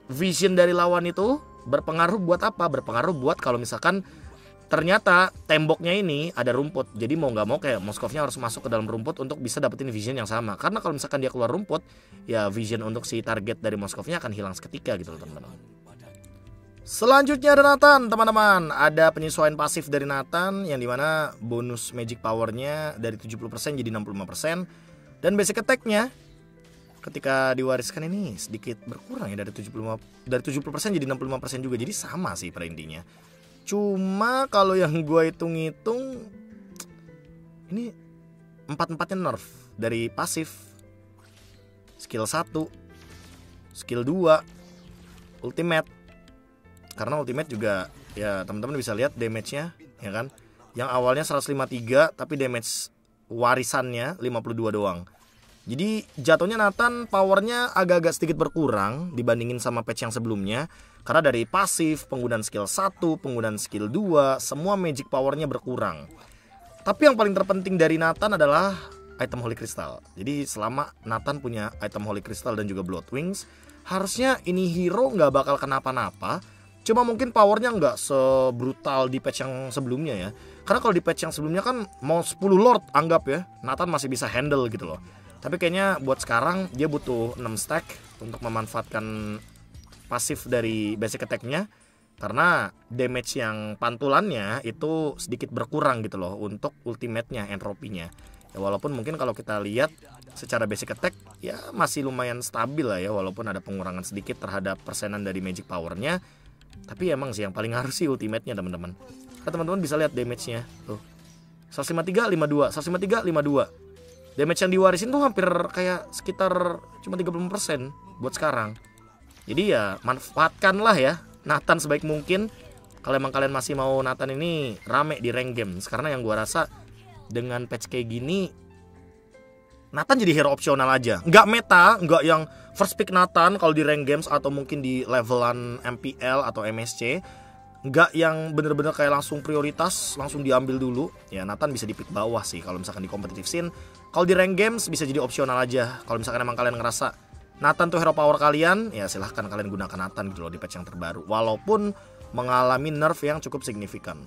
vision dari lawan itu berpengaruh buat apa? Berpengaruh buat kalau misalkan ternyata temboknya ini ada rumput. Jadi mau nggak mau kayak Moskovnya harus masuk ke dalam rumput untuk bisa dapetin vision yang sama. Karena kalau misalkan dia keluar rumput, ya vision untuk si target dari Moskovnya akan hilang seketika gitu loh teman-teman. Selanjutnya ada Nathan teman-teman. Ada penyesuaian pasif dari Nathan yang dimana bonus magic powernya dari 70% jadi 65%. Dan basic attack-nya ketika diwariskan ini sedikit berkurang ya dari 70% jadi 65% juga. Jadi sama sih pada intinya. Cuma kalau yang gue hitung-hitung ini 4-4-nya nerf dari pasif, skill 1, skill 2, ultimate. Karena ultimate juga ya teman-teman bisa lihat damage-nya ya kan. Yang awalnya 153 tapi damage warisannya 52 doang. Jadi jatuhnya Nathan powernya agak-agak sedikit berkurang dibandingin sama patch yang sebelumnya. Karena dari pasif, penggunaan skill 1, penggunaan skill 2, semua magic powernya berkurang. Tapi yang paling terpenting dari Nathan adalah item Holy Crystal. Jadi selama Nathan punya item Holy Crystal dan juga Blood Wings, harusnya ini hero nggak bakal kenapa-napa. Cuma mungkin powernya nggak sebrutal di patch yang sebelumnya ya. Karena kalau di patch yang sebelumnya kan mau 10 Lord anggap ya, Nathan masih bisa handle gitu loh. Tapi kayaknya buat sekarang dia butuh 6 stack untuk memanfaatkan pasif dari basic attack-nya. Karena damage yang pantulannya itu sedikit berkurang gitu loh untuk ultimate-nya, entropinya. Ya walaupun mungkin kalau kita lihat secara basic attack ya masih lumayan stabil lah ya. Walaupun ada pengurangan sedikit terhadap persenan dari magic power-nya. Tapi emang sih yang paling harus sih ultimate-nya teman-teman. Nah, teman-teman bisa lihat damage-nya tuh 153, 52, 153, 52. Damage yang diwarisin tuh hampir kayak sekitar cuma 30% buat sekarang. Jadi ya manfaatkanlah ya Nathan sebaik mungkin. Kalau emang kalian masih mau Nathan ini rame di rank game. Karena yang gua rasa dengan patch kayak gini Nathan jadi hero opsional aja. Nggak meta, nggak yang first pick Nathan kalau di rank games atau mungkin di levelan MPL atau MSC. Nggak yang bener-bener kayak langsung prioritas, langsung diambil dulu. Ya Nathan bisa di pick bawah sih kalau misalkan di competitive scene. Kalau di rank games bisa jadi opsional aja. Kalau misalkan emang kalian ngerasa Nathan tuh hero power kalian, ya silahkan kalian gunakan Nathan gitu loh di patch yang terbaru. Walaupun mengalami nerf yang cukup signifikan.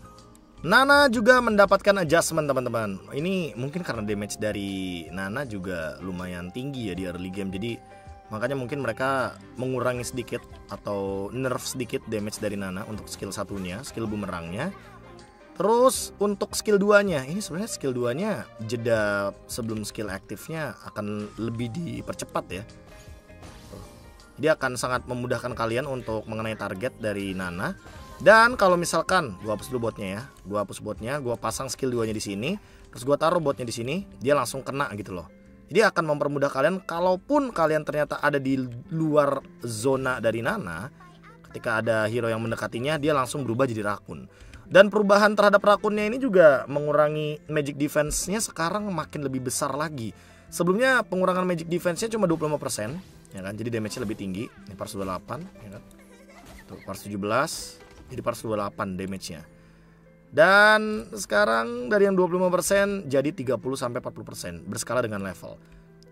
Nana juga mendapatkan adjustment teman-teman. Ini mungkin karena damage dari Nana juga lumayan tinggi ya di early game. Jadi makanya mungkin mereka mengurangi sedikit atau nerf sedikit damage dari Nana untuk skill satunya, skill bumerangnya. Terus untuk skill 2-nya, ini sebenarnya skill 2-nya jeda sebelum skill aktifnya akan lebih dipercepat ya. Dia akan sangat memudahkan kalian untuk mengenai target dari Nana. Dan kalau misalkan gua hapus dulu botnya ya. Gua hapus botnya, gua pasang skill 2-nya di sini, terus gua taruh botnya di sini, dia langsung kena gitu loh. Jadi akan mempermudah kalian kalaupun kalian ternyata ada di luar zona dari Nana, ketika ada hero yang mendekatinya, dia langsung berubah jadi rakun. Dan perubahan terhadap rakunnya ini juga mengurangi magic defense-nya sekarang makin lebih besar lagi. Sebelumnya pengurangan magic defense-nya cuma 25%. Ya kan, jadi damage-nya lebih tinggi. Ini parse 28 ya kan. Tuh, parse 17 jadi parse 28 damage-nya. Dan sekarang dari yang 25% jadi 30-40% berskala dengan level.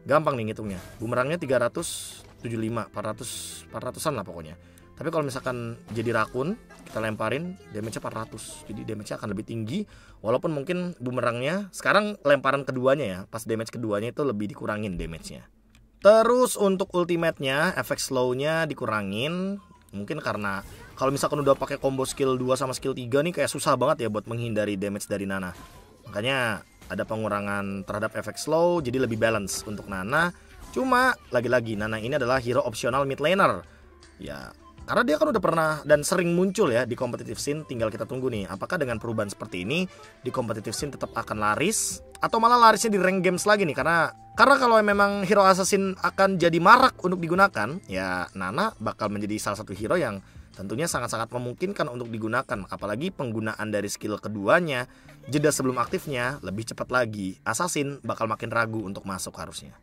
Gampang nih ngitungnya. Bumerangnya 375, 400-an lah pokoknya. Tapi kalau misalkan jadi rakun, kita lemparin, damage-nya 400. Jadi damage-nya akan lebih tinggi. Walaupun mungkin bumerangnya, sekarang lemparan keduanya ya, pas damage keduanya itu lebih dikurangin damage-nya. Terus untuk ultimate-nya, efek slow-nya dikurangin. Mungkin karena kalau misalkan udah pakai combo skill 2 sama skill 3 nih kayak susah banget ya buat menghindari damage dari Nana. Makanya ada pengurangan terhadap efek slow, jadi lebih balance untuk Nana. Cuma lagi-lagi Nana ini adalah hero opsional mid laner. Ya, karena dia kan udah pernah dan sering muncul ya di competitive scene. Tinggal kita tunggu nih, apakah dengan perubahan seperti ini di competitive scene tetap akan laris atau malah larisnya di rank games lagi nih. Karena kalau memang hero assassin akan jadi marak untuk digunakan, ya Nana bakal menjadi salah satu hero yang tentunya sangat-sangat memungkinkan untuk digunakan. Apalagi penggunaan dari skill keduanya, jeda sebelum aktifnya lebih cepat lagi. Assassin bakal makin ragu untuk masuk harusnya.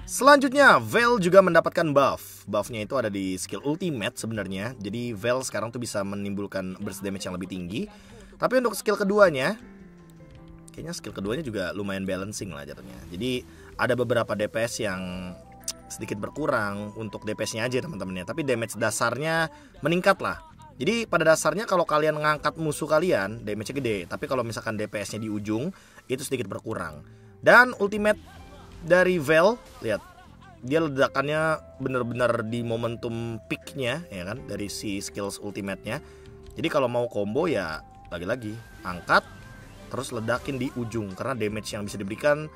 Selanjutnya, Veil juga mendapatkan buff. Buffnya itu ada di skill ultimate sebenarnya. Jadi Veil sekarang tuh bisa menimbulkan burst damage yang lebih tinggi. Tapi untuk skill keduanya, kayaknya skill keduanya juga lumayan balancing lah jatuhnya. Jadi ada beberapa DPS yang sedikit berkurang untuk DPS-nya aja teman-temannya. Tapi damage dasarnya meningkat lah. Jadi pada dasarnya kalau kalian ngangkat musuh kalian, damage-nya gede. Tapi kalau misalkan DPS-nya di ujung, itu sedikit berkurang. Dan ultimate dari Veil, lihat, dia ledakannya bener-bener di momentum peak-nya ya kan, dari si skills ultimate-nya. Jadi kalau mau combo ya lagi-lagi angkat terus ledakin di ujung, karena damage yang bisa diberikan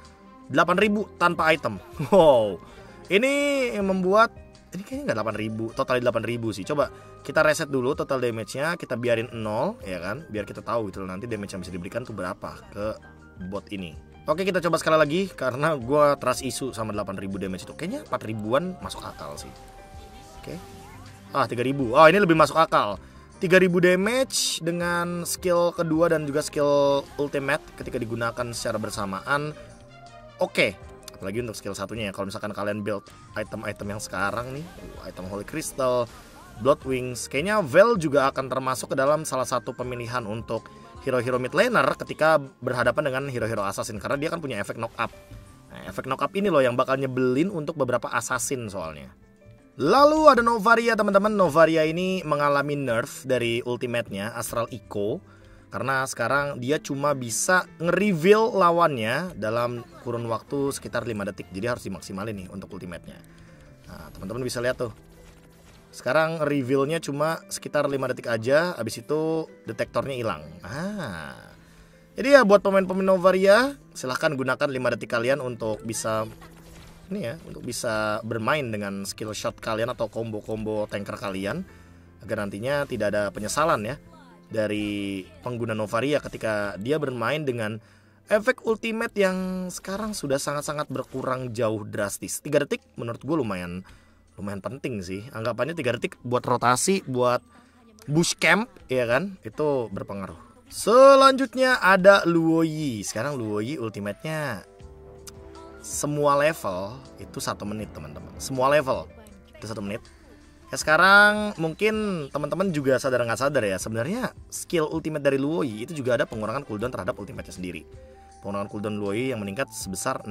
8.000 tanpa item. Wow, ini membuat ini kayaknya nggak 8.000, total 8.000 sih. Coba kita reset dulu total damage-nya, kita biarin 0 ya kan, biar kita tahu gitu nanti damage yang bisa diberikan tuh berapa ke bot ini. Oke, kita coba sekali lagi karena gue trust isu sama 8.000 damage itu. Kayaknya 4.000-an masuk akal sih. Oke. 3.000. Oh, ini lebih masuk akal. 3.000 damage dengan skill kedua dan juga skill ultimate ketika digunakan secara bersamaan. Oke. Apalagi untuk skill satunya ya. Kalau misalkan kalian build item-item yang sekarang nih, item Holy Crystal, Blood Wings, kayaknya Veil juga akan termasuk ke dalam salah satu pemilihan untuk hero-hero mid laner ketika berhadapan dengan hero-hero assassin, karena dia kan punya efek knock up. Nah, efek knock up ini loh yang bakal nyebelin untuk beberapa assassin soalnya. Lalu ada Novaria teman-teman. Novaria ini mengalami nerf dari ultimate-nya Astral Echo, karena sekarang dia cuma bisa nge-reveal lawannya dalam kurun waktu sekitar 5 detik. Jadi harus dimaksimalin nih untuk ultimate-nya. Nah, teman-teman bisa lihat tuh. Sekarang reveal-nya cuma sekitar 5 detik aja, habis itu detektornya hilang. Jadi ya buat pemain-pemain Novaria, silahkan gunakan 5 detik kalian untuk bisa untuk bisa bermain dengan skill shot kalian atau combo-combo tanker kalian, agar nantinya tidak ada penyesalan ya dari pengguna Novaria ketika dia bermain dengan efek ultimate yang sekarang sudah sangat-sangat berkurang jauh drastis. 3 detik menurut gue lumayan penting sih. Anggapannya 3 detik buat rotasi, buat bush camp ya kan, itu berpengaruh. Selanjutnya ada Luoyi. Sekarang Luoyi ultimate-nya semua level itu 1 menit teman-teman. Semua level itu 1 menit. Ya sekarang mungkin teman-teman juga sadar nggak sadar ya, sebenarnya skill ultimate dari Luoyi itu juga ada pengurangan cooldown terhadap ultimate-nya sendiri. Pengurangan cooldown Luoyi yang meningkat sebesar 6%.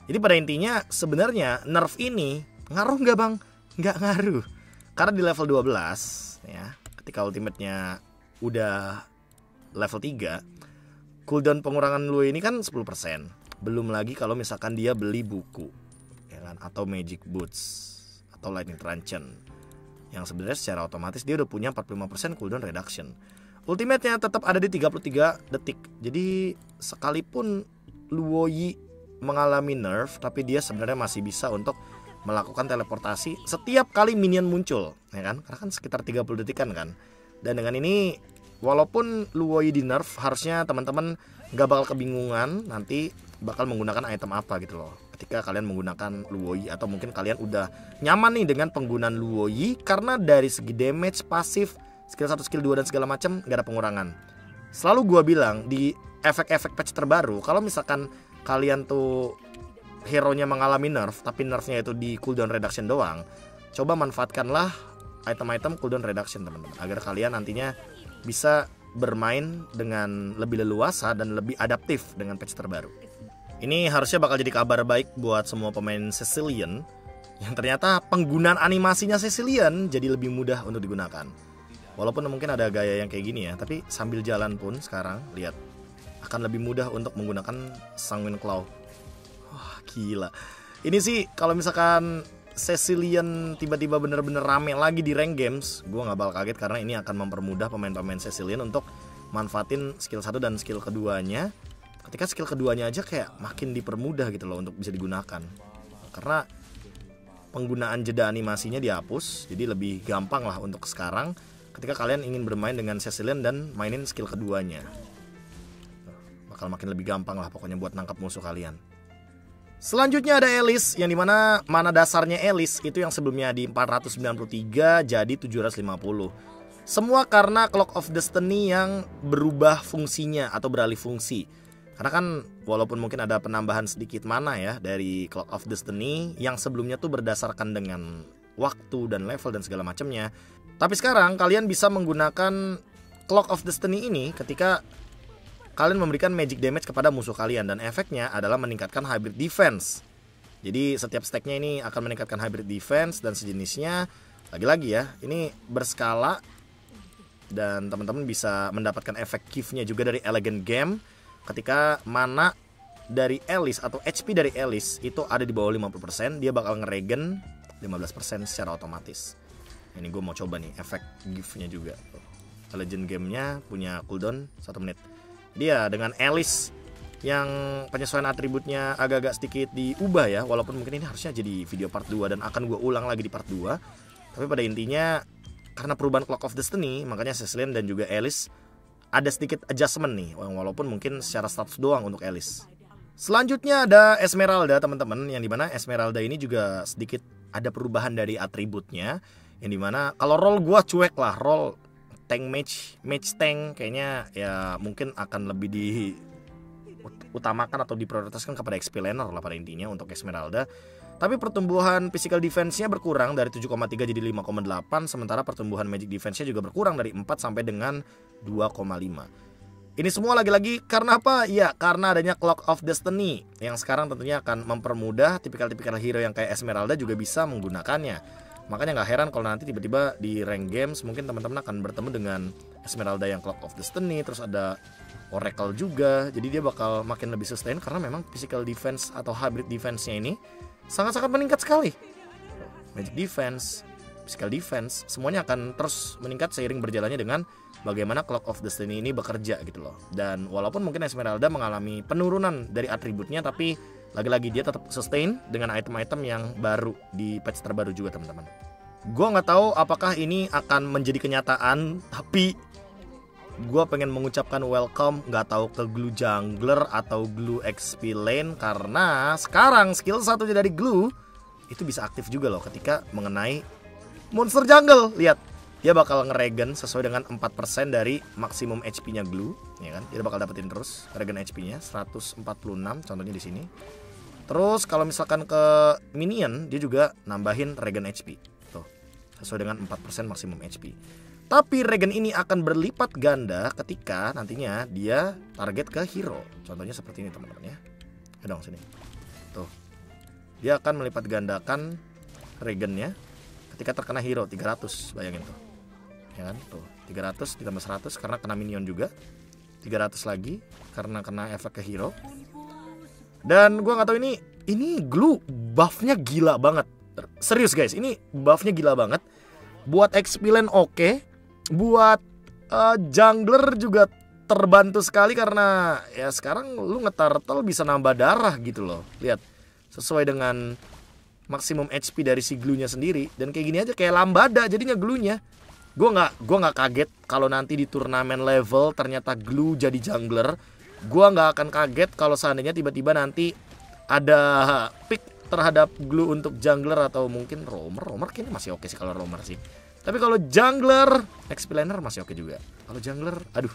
Jadi pada intinya sebenarnya nerf ini ngaruh nggak bang? Nggak ngaruh. Karena di level 12 ya, ketika ultimate-nya udah level 3, cooldown pengurangan lu ini kan 10%. Belum lagi kalau misalkan dia beli buku ya kan, atau magic boots atau lightning truncheon, yang sebenarnya secara otomatis dia udah punya 45% cooldown reduction. Ultimate-nya tetap ada di 33 detik. Jadi sekalipun Luoyi mengalami nerf, tapi dia sebenarnya masih bisa untuk melakukan teleportasi setiap kali minion muncul ya kan, karena kan sekitar 30 detikan kan. Dan dengan ini walaupun Luoyi di nerf, harusnya teman-teman gak bakal kebingungan nanti bakal menggunakan item apa gitu loh ketika kalian menggunakan Luoyi, atau mungkin kalian udah nyaman nih dengan penggunaan Luoyi karena dari segi damage, pasif, skill 1, skill 2 dan segala macam gak ada pengurangan. Selalu gua bilang di efek-efek patch terbaru, kalau misalkan kalian tuh hero-nya mengalami nerf, tapi nerfnya itu di cooldown reduction doang, coba manfaatkanlah item-item cooldown reduction teman-teman, agar kalian nantinya bisa bermain dengan lebih leluasa dan lebih adaptif dengan patch terbaru. Ini harusnya bakal jadi kabar baik buat semua pemain Sicilian yang ternyata penggunaan animasinya Sicilian jadi lebih mudah untuk digunakan. Walaupun mungkin ada gaya yang kayak gini ya, tapi sambil jalan pun sekarang lihat akan lebih mudah untuk menggunakan Sanguine Claw. Wah, gila. Ini sih kalau misalkan Sicilian tiba-tiba bener-bener rame lagi di rank games, gue gak bakal kaget karena ini akan mempermudah pemain-pemain Sicilian untuk manfaatin skill 1 dan skill keduanya. Ketika skill keduanya aja kayak makin dipermudah gitu loh untuk bisa digunakan. Karena penggunaan jeda animasinya dihapus, jadi lebih gampang lah untuk sekarang ketika kalian ingin bermain dengan Sicilian dan mainin skill keduanya. Bakal makin lebih gampang lah pokoknya buat nangkap musuh kalian. Selanjutnya ada Alice, yang dimana mana dasarnya Alice itu yang sebelumnya di 493 jadi 750. Semua karena Clock of Destiny yang berubah fungsinya atau beralih fungsi. Karena kan walaupun mungkin ada penambahan sedikit mana ya dari Clock of Destiny yang sebelumnya tuh berdasarkan dengan waktu dan level dan segala macamnya. Tapi sekarang kalian bisa menggunakan Clock of Destiny ini ketika kalian memberikan magic damage kepada musuh kalian, dan efeknya adalah meningkatkan hybrid defense. Jadi setiap stacknya ini akan meningkatkan hybrid defense dan sejenisnya. Lagi-lagi ya, ini berskala dan teman-teman bisa mendapatkan efek gift-nya juga dari Elegant Game ketika mana dari Alice atau HP dari Alice itu ada di bawah 50%, dia bakal ngeregen 15% secara otomatis. Ini gue mau coba nih efek gift-nya juga. Legend Game-nya punya cooldown 1 menit. Dia dengan Alice yang penyesuaian atributnya agak-agak sedikit diubah ya, walaupun mungkin ini harusnya jadi video part 2 dan akan gue ulang lagi di part 2. Tapi pada intinya karena perubahan Clock of Destiny, makanya Sicilian dan juga Alice ada sedikit adjustment nih, walaupun mungkin secara status doang untuk Alice. Selanjutnya ada Esmeralda teman-teman, yang dimana Esmeralda ini juga sedikit ada perubahan dari atributnya, yang dimana kalau roll gue cuek lah, roll tank mage tank kayaknya ya mungkin akan lebih diutamakan atau diprioritaskan kepada XP laner lah pada intinya untuk Esmeralda. Tapi pertumbuhan physical defense-nya berkurang dari 7,3 jadi 5,8, sementara pertumbuhan magic defense-nya juga berkurang dari 4 sampai dengan 2,5. Ini semua lagi-lagi karena apa? Ya karena adanya Clock of Destiny yang sekarang tentunya akan mempermudah tipikal-tipikal hero yang kayak Esmeralda juga bisa menggunakannya. Makanya gak heran kalau nanti tiba-tiba di rank games mungkin teman-teman akan bertemu dengan Esmeralda yang Clock of Destiny, terus ada Oracle juga. Jadi dia bakal makin lebih sustain karena memang physical defense atau hybrid defense-nya ini sangat-sangat meningkat sekali. Magic defense, physical defense, semuanya akan terus meningkat seiring berjalannya dengan bagaimana Clock of Destiny ini bekerja gitu loh. Dan walaupun mungkin Esmeralda mengalami penurunan dari atributnya, tapi lagi-lagi dia tetap sustain dengan item-item yang baru di patch terbaru juga teman-teman. Gua nggak tahu apakah ini akan menjadi kenyataan, tapi gua pengen mengucapkan welcome nggak tahu ke Glue Jungler atau Glue XP Lane, karena sekarang skill satunya dari Glue itu bisa aktif juga loh ketika mengenai monster jungle. Lihat, dia bakal ngeregen sesuai dengan 4% dari maksimum HP-nya Glue, ya kan? Dia bakal dapetin terus regen HP-nya 146 contohnya di sini. Terus kalau misalkan ke minion, dia juga nambahin regen HP. Tuh, sesuai dengan 4% maksimum HP. Tapi regen ini akan berlipat ganda ketika nantinya dia target ke hero. Contohnya seperti ini teman-teman ya. Ya dong sini. Tuh. Dia akan melipat gandakan regennya ketika terkena hero 300, bayangin tuh. Ya kan? Tuh, 300 ditambah 100 karena kena minion juga. 300 lagi karena kena efek ke hero. Dan gue gak tahu ini Glue buffnya gila banget. Serius guys, ini buffnya gila banget. Buat XP lane oke. Buat jungler juga terbantu sekali karena ya sekarang lu nge-turtle bisa nambah darah gitu loh. Lihat, sesuai dengan maksimum HP dari si Glue-nya sendiri. Dan kayak gini aja kayak lambada jadinya Glue-nya. Gue nggak kaget kalau nanti di turnamen level ternyata Glue jadi jungler. Gue nggak akan kaget kalau seandainya tiba-tiba nanti ada pick terhadap Glue untuk jungler atau mungkin roamer kayaknya masih oke sih kalau roamer sih. Tapi kalau jungler, XP laner masih oke juga. Kalau jungler, aduh,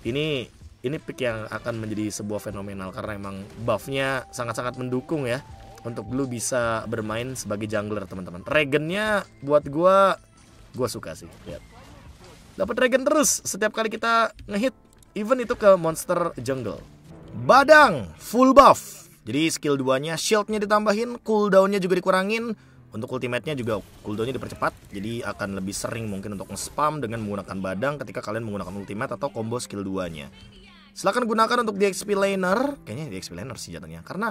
ini pick yang akan menjadi sebuah fenomenal karena emang buffnya sangat-sangat mendukung ya untuk Glue bisa bermain sebagai jungler teman-teman. Regennya buat gue suka sih. Lihat. Dapat dragon terus setiap kali kita ngehit, even itu ke monster jungle. Badang full buff. Jadi skill 2-nya shieldnya ditambahin, cooldownnya juga dikurangin. Untuk ultimate-nya juga cooldownnya dipercepat. Jadi akan lebih sering mungkin untuk nge-spam dengan menggunakan badang ketika kalian menggunakan ultimate atau combo skill 2-nya. Silahkan gunakan untuk di XP laner. Kayaknya di XP laner sih jatuhnya, karena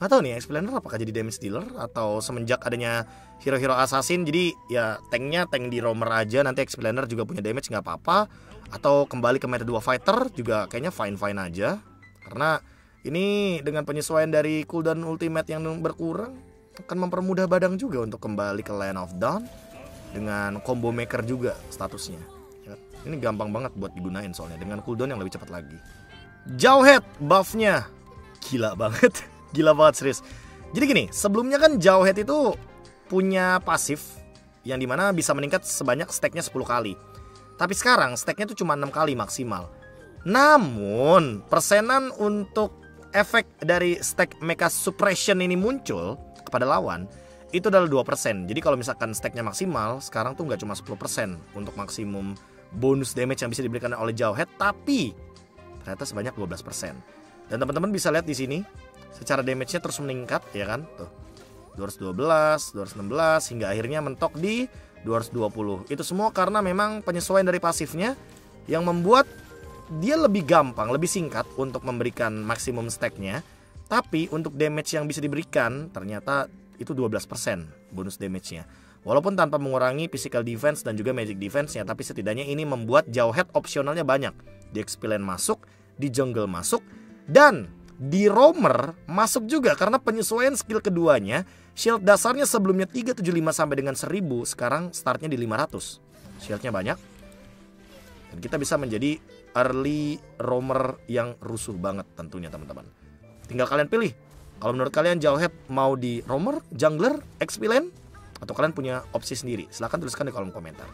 nggak tahu nih XP laner apakah jadi damage dealer atau semenjak adanya hero-hero assassin jadi ya tanknya tank di roamer aja, nanti XP laner juga punya damage nggak apa-apa, atau kembali ke meta 2 fighter juga kayaknya fine-fine aja. Karena ini dengan penyesuaian dari cooldown ultimate yang berkurang akan mempermudah badang juga untuk kembali ke Land of Dawn dengan combo maker juga statusnya. Ini gampang banget buat digunain soalnya dengan cooldown yang lebih cepat lagi. Jawhead buffnya gila banget. Gila banget serius. Jadi gini, sebelumnya kan Jawhead itu punya pasif yang dimana bisa meningkat sebanyak stacknya 10 kali. Tapi sekarang stacknya tuh cuma 6 kali maksimal. Namun persenan untuk efek dari stack mecha suppression ini muncul kepada lawan itu adalah 2%. Jadi kalau misalkan stacknya maksimal, sekarang tuh nggak cuma 10% untuk maksimum bonus damage yang bisa diberikan oleh Jawhead, tapi ternyata sebanyak 12%. Dan teman-teman bisa lihat di sini secara damage-nya terus meningkat, ya kan? Tuh. 212, 216 hingga akhirnya mentok di 220. Itu semua karena memang penyesuaian dari pasifnya yang membuat dia lebih gampang, lebih singkat untuk memberikan maksimum stack-nya. Tapi untuk damage yang bisa diberikan ternyata itu 12% bonus damage-nya. Walaupun tanpa mengurangi physical defense dan juga magic defense-nya, tapi setidaknya ini membuat Jawhead opsionalnya banyak. Di XP lane masuk, di jungle masuk, dan di roamer masuk juga karena penyesuaian skill keduanya. Shield dasarnya sebelumnya 375 sampai dengan 1000, sekarang startnya di 500. Shieldnya banyak. Dan kita bisa menjadi early roamer yang rusuh banget tentunya teman-teman. Tinggal kalian pilih. Kalau menurut kalian Jawhead mau di roamer, jungler, XP lane, atau kalian punya opsi sendiri? Silahkan tuliskan di kolom komentar.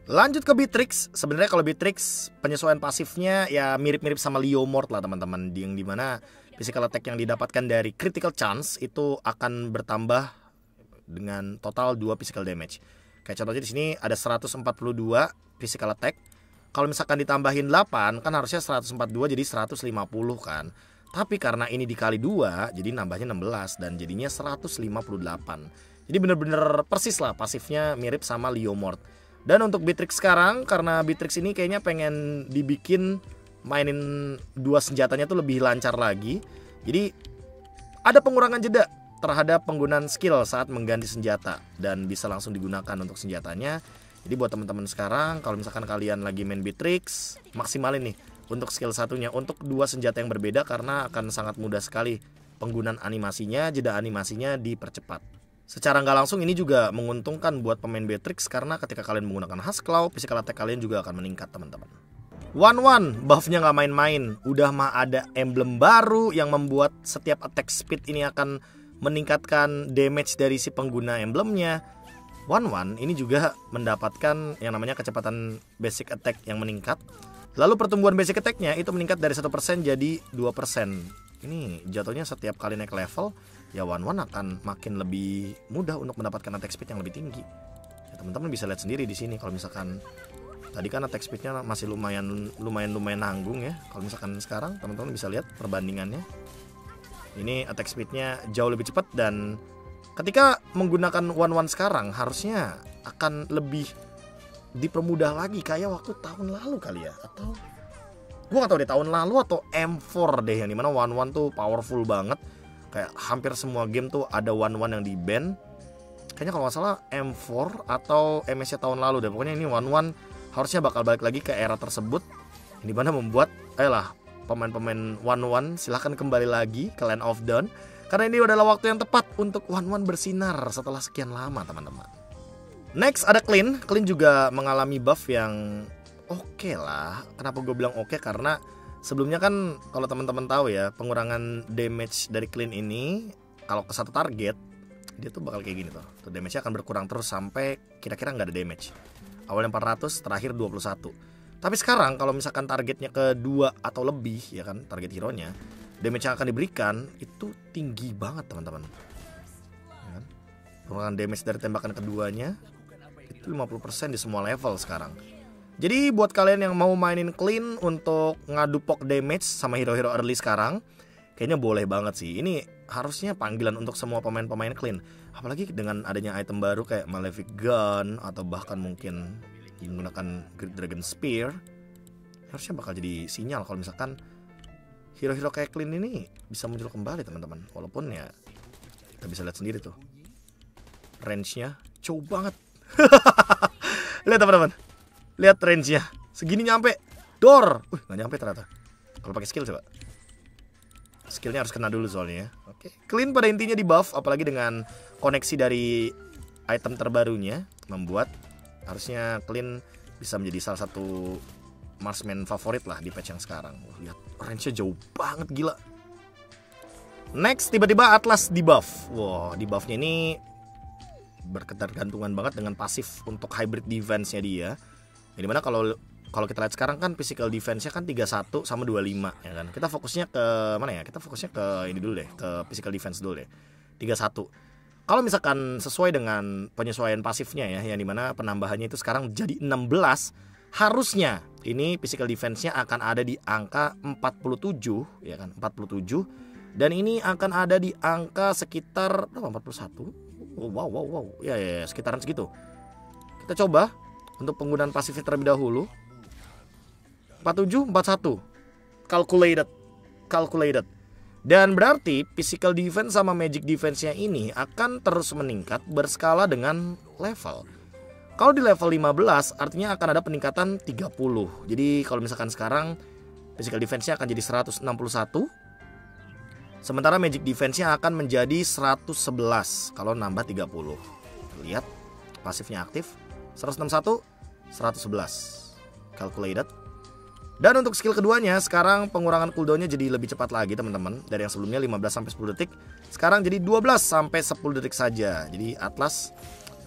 Lanjut ke Beatrix. Sebenarnya kalau Beatrix penyesuaian pasifnya ya mirip-mirip sama Leomord lah teman-teman, yang dimana physical attack yang didapatkan dari critical chance itu akan bertambah dengan total 2 physical damage. Kayak contohnya di sini ada 142 physical attack. Kalau misalkan ditambahin 8 kan harusnya 142 jadi 150 kan. Tapi karena ini dikali 2 jadi nambahnya 16 dan jadinya 158. Jadi bener-bener persis lah pasifnya mirip sama Leomord. Dan untuk Beatrix sekarang, karena Beatrix ini kayaknya pengen dibikin mainin 2 senjatanya tuh lebih lancar lagi. Jadi ada pengurangan jeda terhadap penggunaan skill saat mengganti senjata dan bisa langsung digunakan untuk senjatanya. Jadi buat teman-teman sekarang, kalau misalkan kalian lagi main Beatrix, maksimalin nih untuk skill satunya untuk 2 senjata yang berbeda karena akan sangat mudah sekali penggunaan animasinya, jeda animasinya dipercepat. Secara nggak langsung ini juga menguntungkan buat pemain Beatrix karena ketika kalian menggunakan Huskclaw, physical attack kalian juga akan meningkat teman-teman. 1-1 buffnya nggak main-main. Udah mah ada emblem baru yang membuat setiap attack speed ini akan meningkatkan damage dari si pengguna emblemnya. 1-1 ini juga mendapatkan yang namanya kecepatan basic attack yang meningkat. Lalu pertumbuhan basic attack-nya itu meningkat dari 1% jadi 2%. Ini jatuhnya setiap kali naik level ya 1-1 akan makin lebih mudah untuk mendapatkan attack speed yang lebih tinggi. Ya, teman-teman bisa lihat sendiri di sini kalau misalkan tadi kan attack speednya masih lumayan nanggung ya. Kalau misalkan sekarang teman-teman bisa lihat perbandingannya. Ini attack speednya jauh lebih cepat dan ketika menggunakan 1-1 sekarang harusnya akan lebih dipermudah lagi kayak waktu tahun lalu kali ya, atau gue gak tahu deh tahun lalu atau M4 deh yang dimana 1-1 tuh powerful banget. Kayak hampir semua game tuh ada 1-1 yang di ban. Kayaknya kalau gak salah M4 atau MS-nya tahun lalu deh. Pokoknya ini 1-1 harusnya bakal balik lagi ke era tersebut, yang dimana membuat ayolah pemain-pemain 1-1 silahkan kembali lagi ke Land of Dawn. Karena ini adalah waktu yang tepat untuk 1-1 bersinar setelah sekian lama teman-teman. Next ada Clean. Clean juga mengalami buff yang oke lah. Kenapa gue bilang oke? Karena sebelumnya kan kalau teman-teman tahu ya, pengurangan damage dari Clean ini kalau ke satu target dia tuh bakal kayak gini tuh. Tuh damage-nya akan berkurang terus sampai kira-kira nggak ada damage. Awalnya 400, terakhir 21. Tapi sekarang kalau misalkan targetnya ke 2 atau lebih ya kan, target hero-nya, damage yang akan diberikan itu tinggi banget teman-teman. Ya kan? Pengurangan damage dari tembakan keduanya Itu 50% di semua level sekarang. Jadi buat kalian yang mau mainin clean untuk ngadu poke damage sama hero-hero early sekarang, kayaknya boleh banget sih. Ini harusnya panggilan untuk semua pemain-pemain clean. Apalagi dengan adanya item baru kayak Malefic Gun atau bahkan mungkin menggunakan Great Dragon Spear. Harusnya bakal jadi sinyal kalau misalkan hero-hero kayak clean ini bisa muncul kembali teman-teman. Walaupun ya kita bisa lihat sendiri tuh, range-nya jauh banget. Lihat teman-teman, lihat range-nya segini nyampe door. Nggak nyampe ternyata. Kalau pakai skill coba. Skillnya harus kena dulu soalnya ya. Oke. Clean pada intinya di buff, apalagi dengan koneksi dari item terbarunya, membuat harusnya clean bisa menjadi salah satu marksman favorit lah di patch yang sekarang. Lihat range-nya jauh banget, gila. Next tiba-tiba Atlas di buff. Wow, di buffnya ini berketergantungan banget dengan pasif untuk hybrid defense-nya dia. Yang dimana kalau kita lihat sekarang kan physical defense-nya kan 31 sama 25 ya kan. Kita fokusnya ke mana ya? Kita fokusnya ke ini dulu deh, ke physical defense dulu deh. 31. Kalau misalkan sesuai dengan penyesuaian pasifnya ya, yang dimana penambahannya itu sekarang jadi 16, harusnya ini physical defense-nya akan ada di angka 47 ya kan, 47. Dan ini akan ada di angka sekitar 41. Wow. Ya, sekitaran segitu. Kita coba untuk penggunaan pasifnya terlebih dahulu. 47, 41. Calculated. Dan berarti physical defense sama magic defense-nya ini akan terus meningkat berskala dengan level. Kalau di level 15 artinya akan ada peningkatan 30. Jadi kalau misalkan sekarang physical defense-nya akan jadi 161. Sementara magic defense-nya akan menjadi 111 kalau nambah 30. Lihat pasifnya aktif 161, 111. Calculated. Dan untuk skill keduanya sekarang pengurangan cooldown-nya jadi lebih cepat lagi teman-teman. Dari yang sebelumnya 15 sampai 10 detik, sekarang jadi 12 sampai 10 detik saja. Jadi Atlas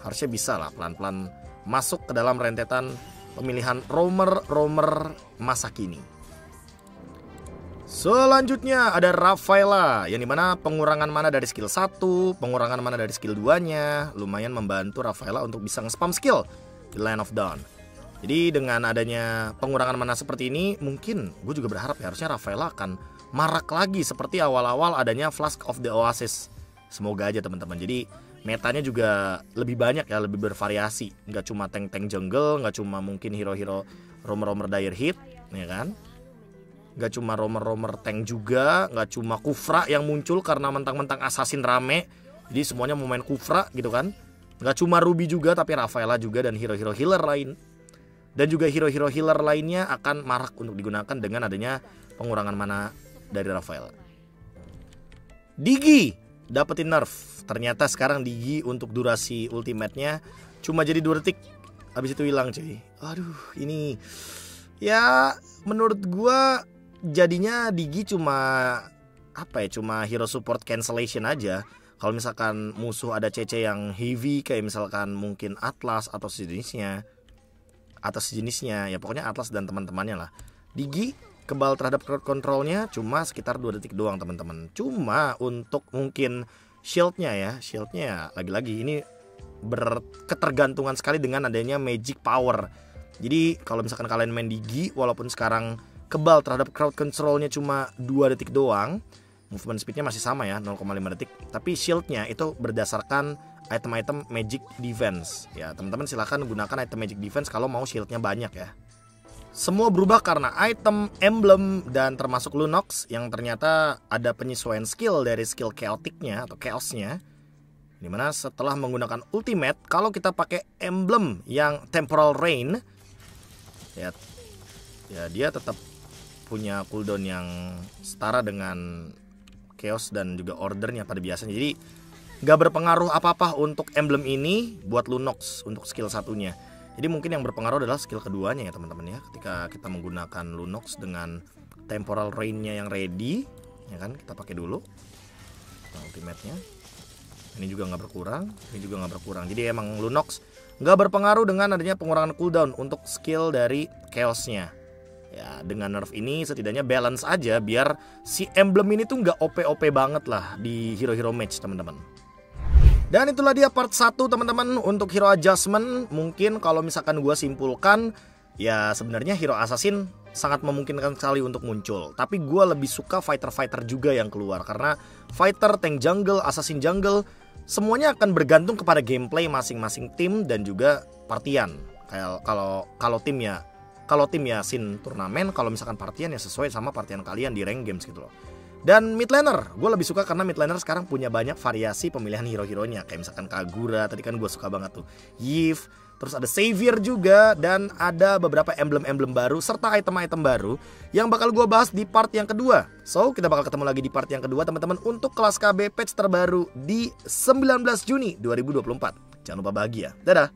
harusnya bisa lah pelan-pelan masuk ke dalam rentetan pemilihan roamer masa kini. Selanjutnya ada Rafaela, yang dimana pengurangan mana dari skill 1, pengurangan mana dari skill 2-nya lumayan membantu Rafaela untuk bisa nge-spam skill di Land of Dawn. Jadi dengan adanya pengurangan mana seperti ini, mungkin gue juga berharap ya harusnya Rafaela akan marak lagi seperti awal-awal adanya Flask of the Oasis. Semoga aja teman-teman. Jadi metanya juga lebih banyak ya, lebih bervariasi. Nggak cuma tank-tank jungle, nggak cuma mungkin hero-hero roamer-roamer dire hit, ya kan? Nggak cuma roamer-roamer tank juga, nggak cuma Kufra yang muncul karena mentang-mentang assassin rame. Jadi semuanya mau main Kufra gitu kan. Nggak cuma Ruby juga, tapi Rafaela juga dan hero-hero healer lain. Dan juga hero-hero healer lainnya akan marak untuk digunakan dengan adanya pengurangan mana dari Rafaela. Digi dapetin nerf. Ternyata sekarang Digi untuk durasi ultimate-nya cuma jadi 2 detik. Habis itu hilang cuy. Aduh, ini ya menurut gua jadinya Digi cuma cuma hero support cancellation aja. Kalau misalkan musuh ada CC yang heavy kayak misalkan mungkin Atlas atau sejenisnya, ya pokoknya Atlas dan teman-temannya lah. Digi kebal terhadap crowd controlnya cuma sekitar 2 detik doang teman-teman. Cuma untuk mungkin shieldnya ya lagi-lagi ini berketergantungan sekali dengan adanya magic power. Jadi kalau misalkan kalian main Digi, walaupun sekarang kebal terhadap crowd controlnya cuma 2 detik doang, movement speednya masih sama ya 0,5 detik, tapi shieldnya itu berdasarkan item-item magic defense. Ya teman-teman silahkan gunakan item magic defense kalau mau shieldnya banyak ya. Semua berubah karena item, emblem, dan termasuk Lunox yang ternyata ada penyesuaian skill dari skill chaoticnya atau chaosnya. Dimana setelah menggunakan ultimate, kalau kita pakai emblem yang temporal rain, ya dia tetap punya cooldown yang setara dengan chaos dan juga ordernya pada biasanya. Jadi gak berpengaruh apa-apa untuk emblem ini buat Lunox untuk skill satunya. Jadi mungkin yang berpengaruh adalah skill keduanya ya teman-teman ya. Ketika kita menggunakan Lunox dengan temporal rain-nya yang ready, ya kan, kita pakai dulu ultimate-nya. Ini juga nggak berkurang, ini juga nggak berkurang. Jadi emang Lunox nggak berpengaruh dengan adanya pengurangan cooldown untuk skill dari chaosnya. Ya dengan nerf ini setidaknya balance aja biar si emblem ini tuh nggak OP banget lah di hero-hero match teman-teman. Dan itulah dia part 1 teman-teman untuk hero adjustment. Mungkin kalau misalkan gue simpulkan, ya sebenarnya hero assassin sangat memungkinkan sekali untuk muncul. Tapi gue lebih suka fighter-fighter juga yang keluar, karena fighter, tank jungle, assassin jungle, semuanya akan bergantung kepada gameplay masing-masing tim dan juga partian. Kayak kalau timnya sin turnamen, kalau misalkan partian ya sesuai sama partian kalian di rank games gitu loh. Dan mid laner, gue lebih suka karena mid laner sekarang punya banyak variasi pemilihan hero-heronya. Kayak misalkan Kagura, tadi kan gue suka banget tuh, Yves, terus ada Xavier juga, dan ada beberapa emblem-emblem baru serta item-item baru yang bakal gue bahas di part yang kedua. So, kita bakal ketemu lagi di part yang kedua teman-teman untuk kelas KB patch terbaru di 19 Juni 2024. Jangan lupa bahagia. Dadah!